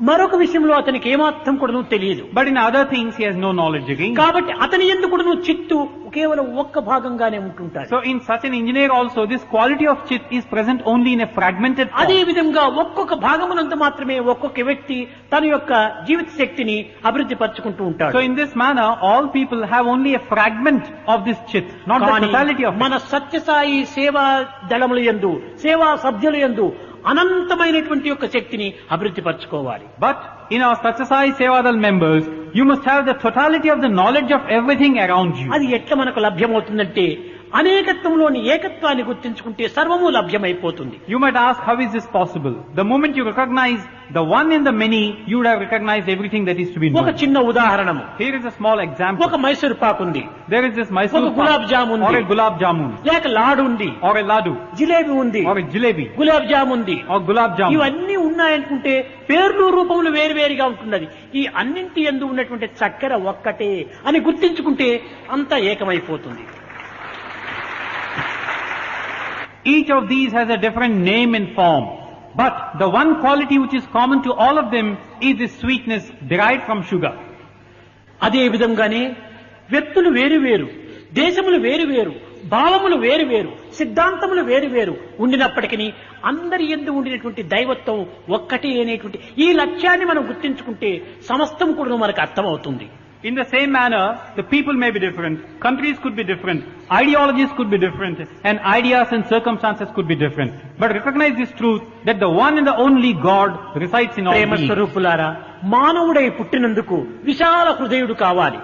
మరొక విషయంలో అతనికి ఏమాత్రం కూడా తెలియదు. But in other things, he has no knowledge again. కాబట్టి అతని ఎందు కూడా చిత్తు కేవలం ఒక్క భాగంగానే ఉంటుంటాడు. So in such an engineer also, this quality of Chit is present only in a fragmented అదే form. విధంగా ఒక్కొక్క భాగమునంత మాత్రమే ఒక్కొక్క వ్యక్తి తన యొక్క జీవిత శక్తిని అభివృద్ధి పరచుకుంటూ ఉంటాడు. So in this manner, all people have only a fragment of this Chit, not the కానీ totality of మన it. సత్యసాయి సేవా దళముల యందు సేవా సభ్యుల యందు అనంతమైనటువంటి యొక్క శక్తిని అభివృద్ధి పరచుకోవాలి. But in our Satyasai Sevadal members, you must have the totality of the knowledge of everything around you. అది ఎట్లా మనకు లభ్యమవుతుందంటే అనేకత్వంలోని ఏకత్వాన్ని గుర్తించుకుంటే సర్వము లభ్యమైపోతుంది. You might ask, how is this possible? The moment you recognize the one in the many, you would have recognized everything that is to be ఒక known. చిన్న ఉదాహరణము, Here is a small example. ఒక మైసూర్ పాక్ ఉంది, There is this Mysore ఒక gulab pak, jam ఉంది, or a gulab jamun, లేక లాడు ఉంది, or a ladu, jalebi ఉంది, or a jalebi, gulab jam ఉంది, or gulab jamun. ఇవన్నీ ఉన్నాయనుకుంటే పేర్లు రూపములు వేరువేరుగా ఉంటున్నది. ఈ అన్నింటి యందు ఉన్నటువంటి చక్కెర ఒక్కటే అని గుర్తించుకుంటే అంతా ఏకమైపోతుంది. Each of these has a different name and form. But the one quality which is common to all of them is this sweetness derived from sugar. అదే విధంగానే వ్యక్తులు వేరువేరు, దేశములు వేరువేరు, భావములు వేరువేరు, సిద్ధాంతములు వేరువేరు ఉండినప్పటికీ అందరి యందు ఉండినటువంటి దైవత్వం ఒక్కటే అనేటువంటి ఈ లక్ష్యాన్ని మనం గుర్తించుకుంటే సమస్తం కూడా మనకు అర్థమవుతుంది. In the same manner, the people may be different, countries could be different, ideologies could be different, and ideas and circumstances could be different. But recognize this truth that the one and the only God resides in all Prema beings. స్వరూపులారా, మానవుడై పుట్టినందుకు విశాల హృదయుడు కావాలి.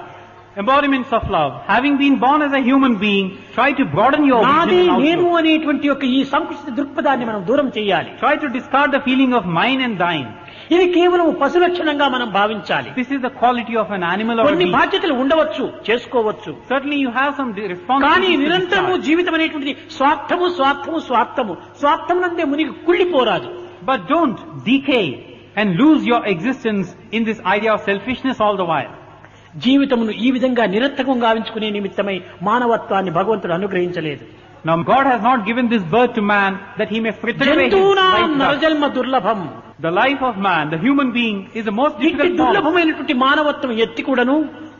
Embodiments of love. Having been born as a human being, try to broaden your నాది vision and నేను outlook. అనేటువంటి యొక్క ఈ సంకుచిత దృక్పథాన్ని మనం దూరం చేయాలి. Try to discard the feeling of mine and thine. ఇది కేవలం పశు లక్షణంగా మనం భావించాలి. This is the quality of an animal or a కొన్ని beast. బాధ్యతలు ఉండవచ్చు, చేసుకోవచ్చు. Certainly you have some కానీ responsibilities to నిరంతరము discharge. జీవితం అనేటువంటిది స్వార్థము స్వార్థము స్వార్థము స్వార్థం నందే మునిగి కుళ్ళిపోరాదు. But don't decay and lose your existence in this idea of selfishness all the while. జీవితమును ఈ విధంగా నిరర్థకం గావించుకునే నిమిత్తమై మానవత్వాన్ని భగవంతుడు అనుగ్రహించలేదు. Now God has not given this birth to man that he may fritter away his జంతువునాం life thus. నరజన్మ దుర్లభం. The life of man, the human being, is the most ఇట్టి difficult form. దుర్లభమైనటువంటి మానవత్వం ఎత్తి కూడాను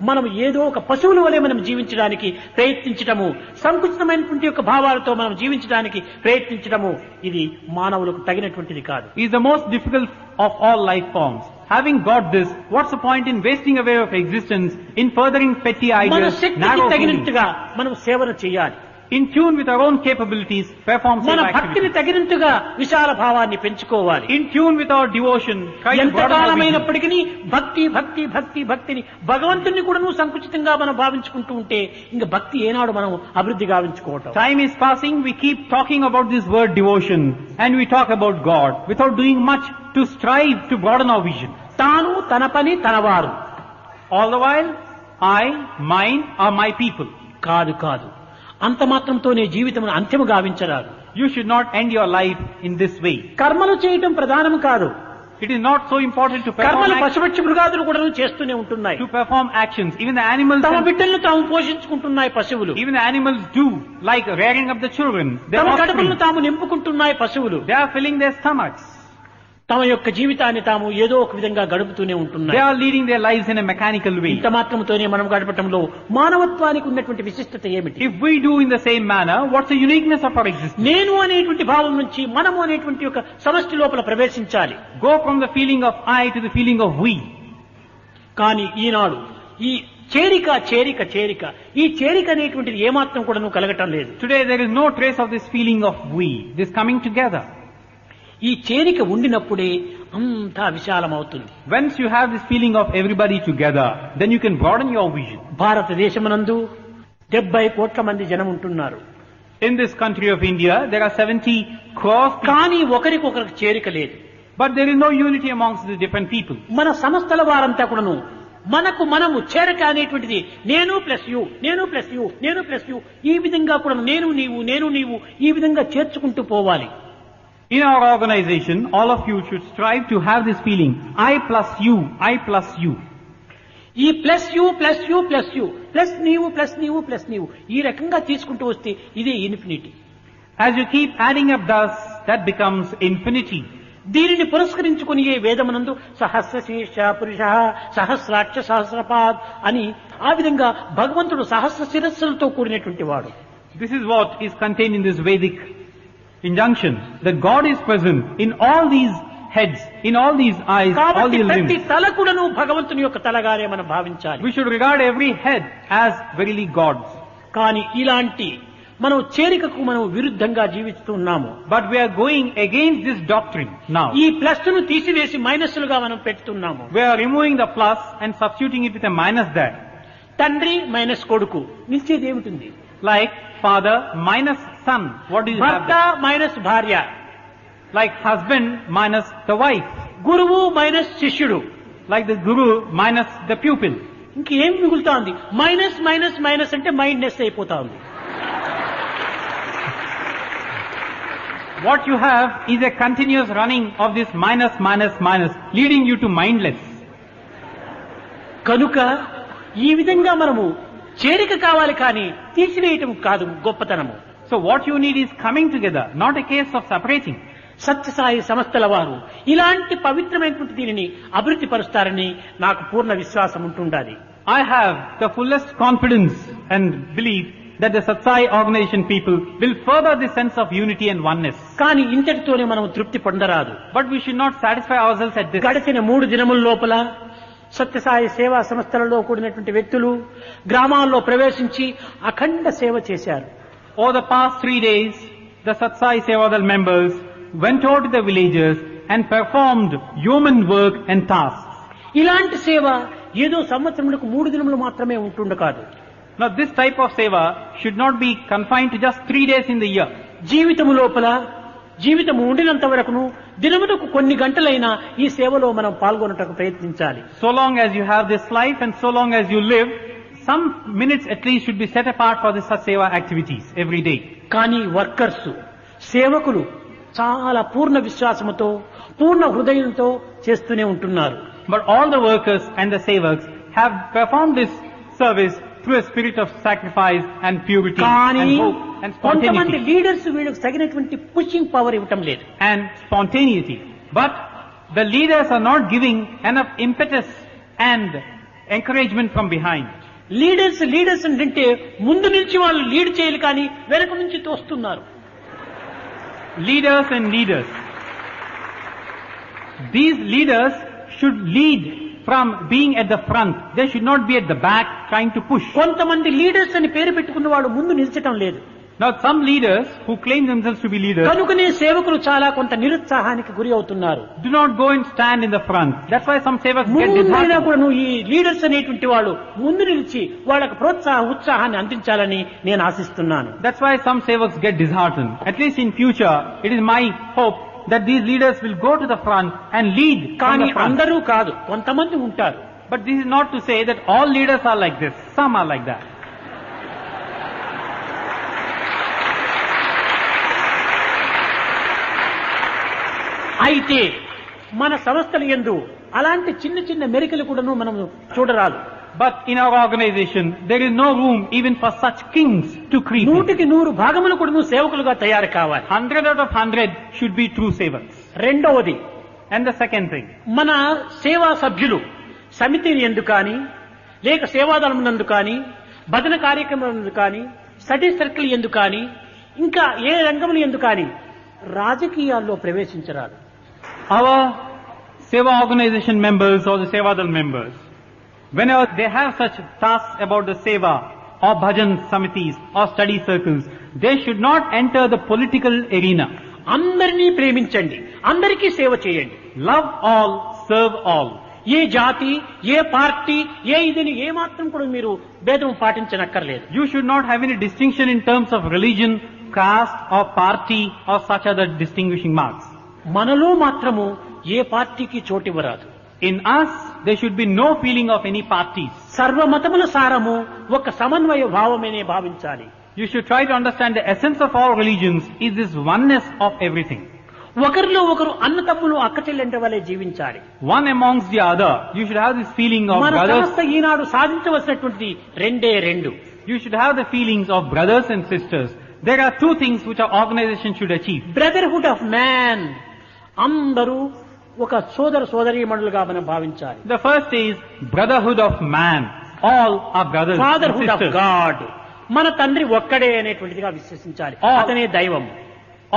మనం ఏదో ఒక పశువుల వలె మనం జీవించడానికి ప్రయత్నించటము, సంకుచితమైనటువంటి యొక్క భావాలతో మనం జీవించడానికి ప్రయత్నించటము, ఇది మానవులకు తగినటువంటిది కాదు. Is the most difficult of all life forms. Having got this, what's the point in wasting away of existence in furthering petty మన ideas, శక్తికి narrow feelings? తగినట్టుగా మనం సేవన చేయాలి. In tune with our own capabilities, perform మన self భక్తిని activity. తగినట్టుగా విశాల భావాన్ని పెంచుకోవాలి. In tune with our devotion, try to broaden our vision. ఎంతకాలమైనప్పటికీ భక్తి భక్తి భక్తి భక్తిని భగవంతుని కూడా సంకుచితంగా మనం భావించుకుంటూ ఉంటే ఇంకా భక్తి ఏనాడు మనం అభివృద్ధి గావించుకోవటం. Time is passing, we keep talking about this word devotion, and we talk about God without doing much to strive to broaden our vision. తాను తన పని తనవారు All the while, I, mine are my people. కాదు కాదు, అంత మాత్రంతోనే జీవితం అంత్యము గావించరాదు. You should not end your life in this way. కర్మలు చేయటం ప్రధానం కాదు. It is not so important to perform కర్మలు actions. పశుపక్షి మృగాదులు కూడా చేస్తూనే ఉంటున్నాయి. To perform actions. Even the animals, తమ బిడ్డలను తాము పోషించుకుంటున్నాయి పశువులు. even the animals do, like rearing up the children. Their తమ offspring. కడుపులను తాము నింపుకుంటున్నాయి పశువులు. They are filling their stomachs. తమ యొక్క జీవితాన్ని తాము ఏదో ఒక విధంగా గడుపుతూనే They ఉంటున్నాయి. are leading their lives in a mechanical way. ఇంత మాత్రంతోనే మనం గడపటంలో మానవత్వానికి ఉన్నటువంటి విశిష్టత ఏమిటి? If we do in the same manner, what's the uniqueness of our existence? నేను అనేటువంటి భావం నుంచి మనము అనేటువంటి ఒక సమష్టి లోపల ప్రవేశించాలి. Go from the feeling of I to the feeling of we. కానీ ఈనాడు ఈ చేరిక చేరిక చేరిక ఈ చేరిక అనేటువంటిది ఏమాత్రం కూడా కలగటం లేదు. Today there is no trace of this feeling of we, this coming together. ఈ చేరిక ఉండినప్పుడే అంతా విశాలమవుతుంది. Once you have this feeling of everybody together, then you can broaden your vision. భారతదేశమునందు 70 కోట్ల మంది జనం ఉంటున్నారు. In this country of India, there are 70 crores people, కానీ ఒకరికొకరికి చేరిక లేదు. but there is no unity amongst the different people. మన సంస్థల వారంతా కూడాను మనకు మనము చేరిక అనేటువంటిది నేను ప్లస్ యూ, నేను ప్లస్ యూ, నేను ప్లస్ యూ, ఈ విధంగా కూడా నేను నీవు ఈ విధంగా చేర్చుకుంటూ పోవాలి. In our organization, all of you should strive to have this feeling, I plus you, I plus you. ఈ plus you plus you plus you plus నీవు ప్లస్ నీవు ప్లస్ నీవు ఈ రకంగా తీసుకుంటూ వస్తే ఇదే infinity. As you keep adding up thus, that becomes infinity. దీనిని పురస్కరించుకుని ఏ వేదమునందు సహస్రశీర్ష పురుష సహస్రాక్ష సహస్రపాద్ అని ఆ విధంగా భగవంతుడు సహస్ర శిరస్సులతో కూడినటువంటి వాడు. This is what is contained in this Vedic injunction, that God is present in all these heads, in all these eyes, all కాబట్టి these ప్రతి limbs. తల కూడాను భగవంతుని యొక్క తలగానే మనం భావించాలి. We should regard every head as verily God's. కానీ ఇలాంటి మనం చేరికకు మనం విరుద్ధంగా జీవిస్తూ ఉన్నాము. But we are going against this doctrine now. ఈ ప్లస్ ను తీసివేసి మైనస్లుగా మనం పెడుతున్నాము. We are removing the plus and substituting it with a minus there. తండ్రి మైనస్ కొడుకు నిలిచేది ఏమిటి? Like father minus son. What do you have భర్త there? మైనస్ భార్య, Like husband minus the wife. గురువు మైనస్ శిష్యుడు, Like the guru minus the pupil. ఇంకేం మిగులుతా ఉంది? Minus minus minus అంటే మైండ్నెస్ అయిపోతా ఉంది. What you have is a continuous running of this minus minus minus, leading you to mindless. కనుక ఈ విధంగా మనము చేరిక కావాలి కానీ తీసివేయటం కాదు గొప్పతనము. So what you need is coming together, not a case of separating. Sathya Sai సంస్థల వారు ఇలాంటి పవిత్రమైనటువంటి దీనిని అభివృద్ధి పరుస్తారని నాకు పూర్ణ విశ్వాసం ఉంటుండాలి. I have the fullest confidence and belief that the Satsai organization people will further the sense of unity and oneness. కానీ ఇంతటితోనే మనం తృప్తి పొందరాదు. But we should not satisfy ourselves at this. గడిచిన 3 దినముల లోపల సత్యసాయి సేవా సంస్థలలో కూడినటువంటి వ్యక్తులు గ్రామాల్లో ప్రవేశించి అఖండ సేవ చేశారు. Over the past 3 days, the Satsai Sevadal members went out to the villages and performed human work and tasks. ఇలాంటి సేవ ఏదో సంవత్సరములకు 3 దినములు మాత్రమే ఉంటుండ కాదు. Now this type of seva should not be confined to just 3 days in the year. జీవితము లోపల జీవితము ఉండినంత వరకును దినమునకు కొన్ని గంటలైనా ఈ సేవలో మనం పాల్గొనటకు ప్రయత్నించాలి. So long as you have this life and so long as you live, some minutes at least should be set apart for the Satseva activities every day. కానీ వర్కర్స్, సేవకులు చాలా పూర్ణ విశ్వాసముతో పూర్ణ హృదయంతో చేస్తూనే ఉంటున్నారు. But all the workers and the sevaks have performed this service through a spirit of sacrifice and purity కానీ and hope and కొంతమంది spontaneity. Leaders వీళ్ళకి తగినటువంటి పుషింగ్ పవర్ ఇవ్వటం లేదు. And spontaneity. But the leaders are not giving enough impetus and encouragement from behind. Leaders అంటే ముందు నుంచి వాళ్ళు లీడ్ చేయాలి కానీ వెనక నుంచి తోస్తున్నారు. Leaders and leaders. These leaders should lead from being at the front. They should not be at the back trying to push. కొంతమంది leaders అని పేరు పెట్టుకున్న వాడు ముందు నిల్చటం లేదు. Now some leaders who claim themselves to be leaders కనుకనే సేవకులు చాలా కొంత నిరుత్సాహానికి గురి అవుతున్నారు. do not go and stand in the front. That's why some sevaks get ముందైనా disheartened. కూడా ఈ లీడర్స్ అనేటువంటి వాళ్ళు ముందు నిలిచి వాళ్ళకు ఉత్సాహాన్ని అందించాలని నేను ఆశిస్తున్నాను. That's why some sevaks get disheartened. At least in future, it is my hope that these leaders will go to the front and lead from కానీ the front. అందరూ కాదు, కొంతమంది ఉంటారు. But this is not to say that all leaders are like this. Some are like that. అయితే మన సంస్థల యందు అలాంటి చిన్న చిన్న మెరికలు కూడాను మనం చూడరాదు. But in our organization, there is no room even for such kings to creep in. 100కి 100 భాగములు కూడాను సేవకులుగా తయారు కావాలి. 100 out of 100 should be true sevaks. రెండవది, And the second thing, మన సేవా సభ్యులు సమితిని ఎందు కానీ లేక సేవాదళం నందు కానీ భజన కార్యక్రమం నందు కానీ స్టడీ సర్కిల్ ఎందు కానీ ఇంకా ఏ రంగములు ఎందు కానీ రాజకీయాల్లో ప్రవేశించరాదు. our Seva organization members or the Sevadal members, whenever they have such tasks about the Seva or Bhajan Samitis or study circles, they should not enter the political arena. అందరినీ ప్రేమించండి, అందరికీ సేవ చేయండి. Love all, serve all. ఏ జాతి, ఏ party, ఏ ఇదని ఏ మాత్రం కూడా మీరు భేదం పాటించనక్కర్లేదు. You should not have any distinction in terms of religion, caste or party or such other distinguishing marks. మనలో మాత్రము ఏ పార్టీకి చోటివ్వరాదు. In us, there should be no feeling of any parties. సర్వమతముల సారము ఒక సమన్వయ భావమనే భావించాలి. You should try to understand the essence of all religions is this oneness of everything. ఒకరిలో ఒకరు అన్నతమ్ములు అక్కచెల్లెంట వలె జీవించాలి. One amongst the other, you should have this feeling of మన brothers. సంస్థ ఈనాడు సాధించవలసినటువంటి రెండు. You should have the feelings of brothers and sisters. There are two things which our organization should achieve. Brotherhood of man, అందరూ ఒక సోదరీమణులుగా మనం భావించాలి. The first is brotherhood of man. All are brothers and fatherhood of sisters. God, మన తండ్రి ఒక్కడే అనేటువంటిదిగా విశ్వసించాలి. అతనే దైవం.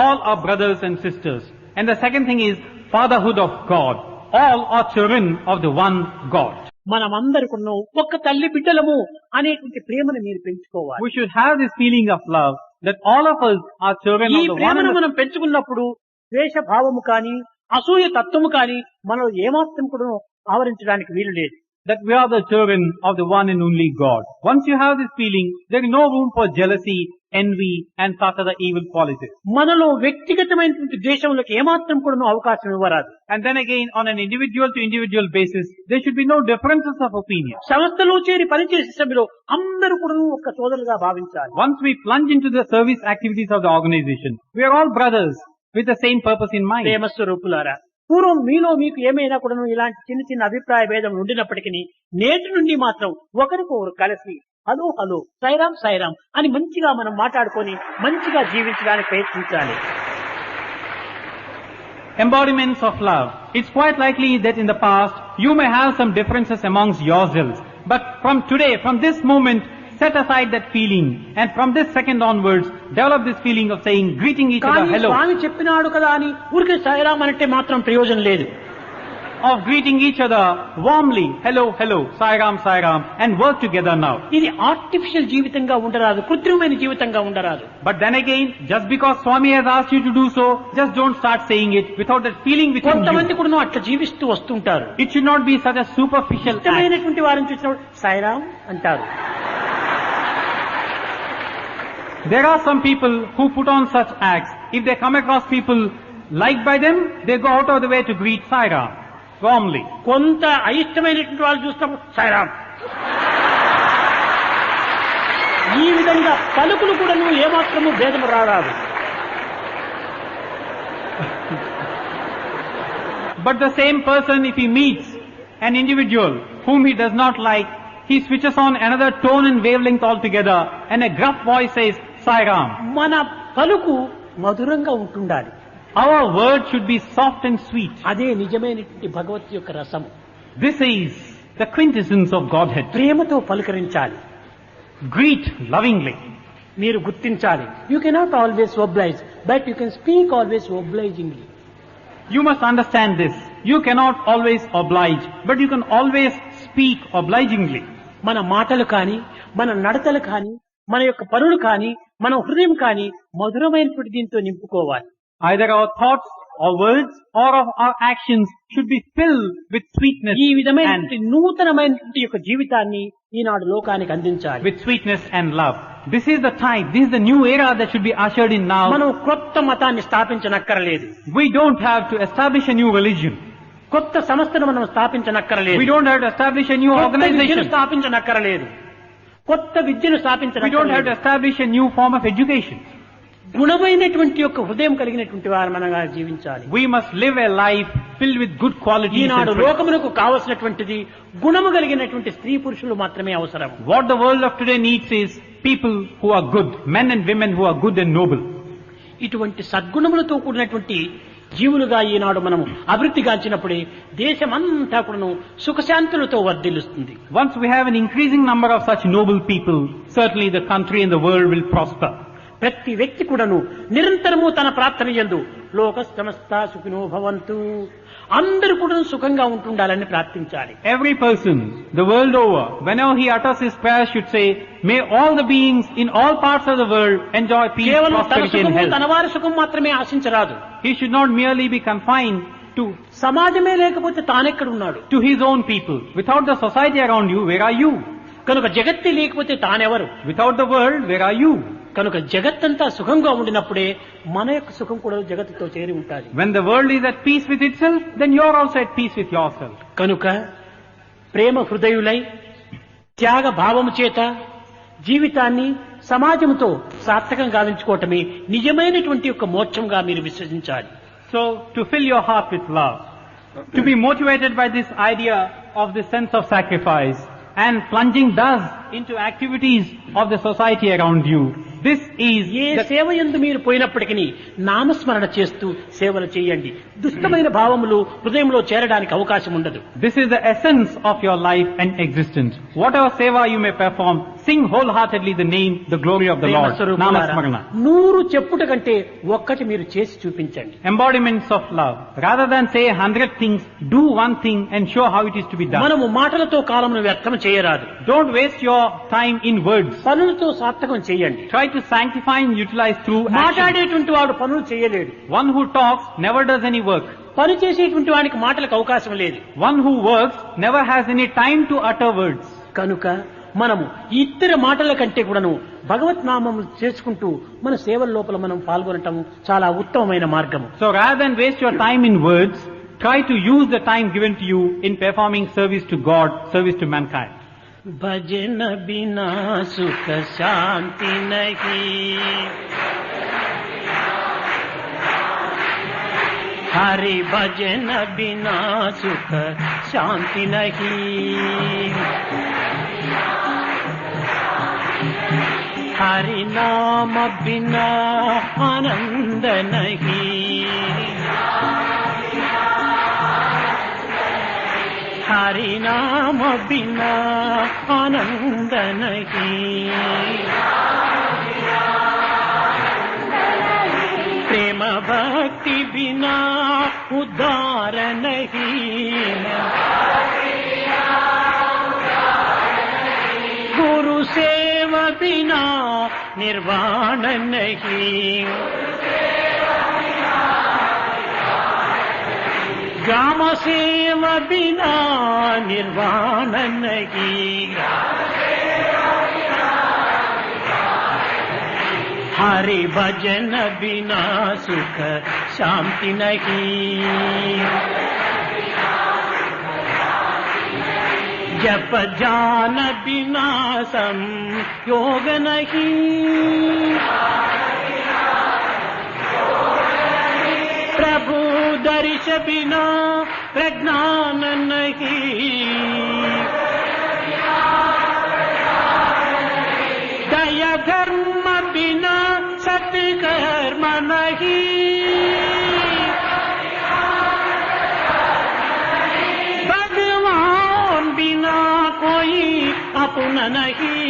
All are brothers and sisters. And the second thing is fatherhood of God. All are children of the one God. మనమందరికున్న ఒక్క తల్లి బిడ్డలము అనేటువంటి ప్రేమను మీరు పెంచుకోవాలి. We should have this feeling of love that all of us are children ఈ of the one ప్రేమను and the మనం పెంచుకున్నప్పుడు ద్వేష భావము కానీ అసూయ తత్వము కానీ మనలో ఏమాత్రం కూడా ఆవరించడానికి వీలు లేదు. that we are the children of the one and only God. Once you have this feeling, there is no room for jealousy, envy and such other evil qualities. మనలో వ్యక్తిగతమైనటువంటి ద్వేషములకు ఏమాత్రం కూడా అవకాశం ఇవ్వరాదు. And then again, on an individual to individual basis, there should be no differences of opinion. సంస్థలో చేరి పనిచేసే సభ్యులు అందరూ కూడా ఒక సోదరులుగా భావించాలి. Once we plunge into the service activities of the organization, we are all brothers with the same purpose in mind. ప్రేమ స్వరూపులారా, పూర్వం మీలో మీకు ఏమైనా కూడా ఇలాంటి చిన్న చిన్న అభిప్రాయ భేదం ఉండినప్పటికీ నేటి నుండి మాత్రం ఒకరికొకరు కలిసి హలో హలో సైరామ్ సైరామ్ అని మంచిగా మనం మాట్లాడుకొని మంచిగా జీవించడానికి ప్రయత్నించాలి. Embodiments of love. It's quite likely that in the past, you may have some differences amongst yourselves. But from today, from this moment, set aside that feeling. And from this second onwards, develop this feeling of saying, greeting each other, కానీ hello. స్వామి చెప్పినాడు కదా అని ఊరికే సైరామ్ అంటే మాత్రం ప్రయోజనం లేదు. Of greeting each other warmly, hello, hello, Sairam, Sairam, and work together now. ఇది ఆర్టిఫిషియల్ జీవితంగా ఉండరాదు, కృత్రిమైన జీవితంగా ఉండరాదు. But then again, just because Swami has asked you to do so, just don't start saying it without that feeling within కొంతమంది you. కూడా అట్లా జీవిస్తూ వస్తుంటారు. It should not be such a superficial act. ఇష్టమైనటువంటి వారిని చూసినప్పుడు సైరామ్ అంటారు. There are some people who put on such acts. If they come across people Liked by them, they go out of the way to greet Sai Ram warmly. కొంత అయిష్టమైనటువంటి వాళ్ళు చూసినప్పుడు సాయిరామ్, ఈ విధంగా పలుకులు కూడా ఏమాత్రము భేదము రారాదు. But the same person, if he meets an individual whom he does not like, he switches on another tone and wavelength altogether, and a gruff voice says, Sai Ram. మన పలుకు మధురంగా ఉంటుండాలి. Our word should be soft and sweet. అదే నిజమైనటువంటి భగవత్ యొక్క రసము. This is the quintessence of Godhead. ప్రేమతో పలకరించాలి. Greet lovingly. మీరు గుర్తించాలి. You cannot always oblige, but you can speak always obligingly. You must understand this. You cannot always oblige, but you can always speak obligingly. మన మాటలు కానీ, మన నడతలు కానీ, మన యొక్క పనులు కానీ, మన హృదయం కానీ మధురమైనటువంటి దీంతో నింపుకోవాలి. Either our thoughts or words or of our actions should be filled with sweetness ఈ and విధమైనటువంటి నూతనమైనటువంటి యొక్క జీవితాన్ని ఈనాడు లోకానికి అందించాలి. with sweetness and love. This is the time, this is the new era that should be ushered in now. మనం కొత్త మతాన్ని స్థాపించనక్కరలేదు. We don't have to establish a new religion. కొత్త సంస్థను మనం స్థాపించనక్కరలేదు. We don't have to establish a new కొత్త విద్యను organization. స్థాపించనక్కరలేదు. కొత్త విద్యను We don't have to స్థాపించనక్కరలేదు. establish a new form of education. గుణమైనటువంటి యొక్క హృదయం కలిగినటువంటి వారు మనగా జీవించాలి. We must live a life filled with good qualities. Eenadu and friends. లోకమునకు కావలసినటువంటిది గుణము కలిగినటువంటి స్త్రీ పురుషులు మాత్రమే అవసరం. What the world of today needs is people who are good, men and women who are good and noble. ఇటువంటి సద్గుణములతో కూడినటువంటి జీవులుగా ఈనాడు మనం అభివృద్ధి గాంచినప్పుడే దేశమంతా కూడాను సుఖశాంతులతో వర్ధిల్లుస్తుంది. Once we have an increasing number of such noble people, certainly the country and the world will prosper. ప్రతి వ్యక్తి కూడాను నిరంతరము తన ప్రార్థన యందు లోక సమస్త సుఖినో భవంతు, అందరూ కూడా సుఖంగా ఉంటుండాలని ప్రార్థించాలి. Every person, the world over, whenever he utters his prayer, should say, may all the beings in all parts of the world enjoy peace, కేవలం తన prosperity and సుఖము health. తన వారి సుఖం మాత్రమే ఆశించరాదు. He should not merely be confined to సమాజమే లేకపోతే తానెక్కడ ఉన్నాడు? his own people. Without the society around you, where are you? కనుక జగత్తే లేకపోతే తానెవరు? Without the world, where are you? కనుక జగత్తంతా సుఖంగా ఉండినప్పుడే మన యొక్క సుఖం కూడా జగత్తుతో చేరి ఉంటుంది. When the world is at peace with itself, then you are also at peace with yourself. కనుక ప్రేమ హృదయులై త్యాగ భావము చేత జీవితాన్ని సమాజంతో సార్థకం గావించుకోవటమే నిజమైనటువంటి యొక్క మోక్షంగా మీరు విశ్వసించాలి. So, to fill your heart with love, to be motivated by this idea of the sense of sacrifice and plunging thus into activities of the society around you, this is A the సేవ యందు మీరు పోయినప్పటికీ నామస్మరణ చేస్తూ సేవలు చేయండి. దుష్టమైన భావములు హృదయంలో చేరడానికి అవకాశం ఉండదు. This is the essence of your life and existence. Whatever seva you may perform, sing wholeheartedly the name, the glory of the Lord. Namasmarana. 100 చెప్పుట కంటే ఒక్కటి మీరు చేసి చూపించండి. Embodiments of love. Rather than say 100 things, do one thing and show how it is to be done. మనము మాటలతో కాలమును వ్యర్థం చేయరాదు. Don't waste your time in words. పనులతో సార్థకం చేయండి. Try to sanctify and utilize through action. మాట్లాడేటువంటి వాడు పనులు చేయలేడు. One who talks never does any work. పని చేసేటువంటి వానికి మాటలకు అవకాశం లేదు. One who works never has any time to utter words. కనుక మనము ఇతర మాటల కంటే కూడాను భగవత్ నామము చేసుకుంటూ మన సేవల లోపల మనం పాల్గొనటం చాలా ఉత్తమమైన మార్గము. So rather than waste your time in words, try to use the time given to you in performing service to God, service to mankind. భజన బినా సుఖ శాంతి నహీ, హరి భజన బినా సుఖ శాంతి నహీ, హరి నామ బినా ఆనంద నహీ, हरि नाम बिना आनंद नहीं, प्रेम भक्ति बिना उद्धार नहीं, गुरु सेव बिना निर्वाण नहीं, ग्राम सेव बिना निर्वाण नहीं, हरि भजन बिना सुख शांति नहीं, जप जान बिना संयोग नहीं, प्रभु दर्श बिना प्रज्ञान नहीं, दया धर्म बिना सत्कर्म नहीं, भगवान बिना कोई अपना नहीं,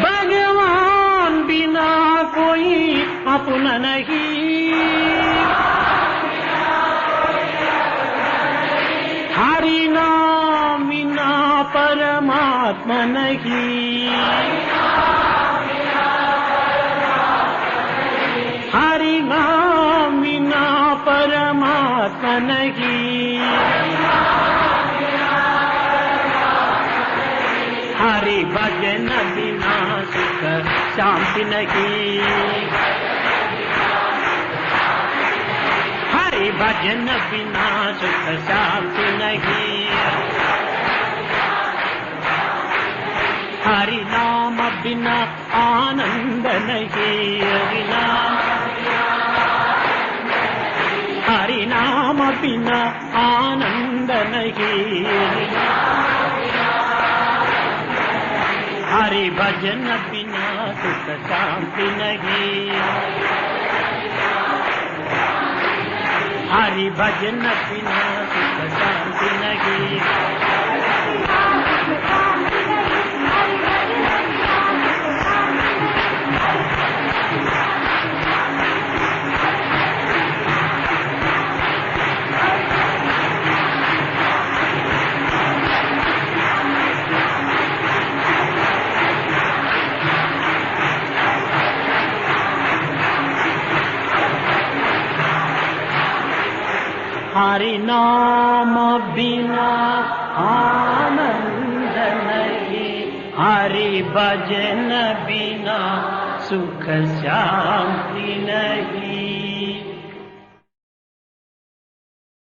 भगवान बिना कोई अपना नहीं, हरि नाम बिना परमात्मा नहीं, हरि नाम बिना परमात्मा नहीं, हरि भजन बिना सुख शांति नहीं, हरि भजन बिना सुख शांति नहीं, हरि नाम बिना आनंद नहीं, हरि नाम बिना आनंद नहीं, हरि भजन बिना सुख शांति नहीं, हरि भजन बिना सुख शांति नहीं, हरि नाम बिना आनंद नहीं, हरि भजन बिना सुख शांति नहीं।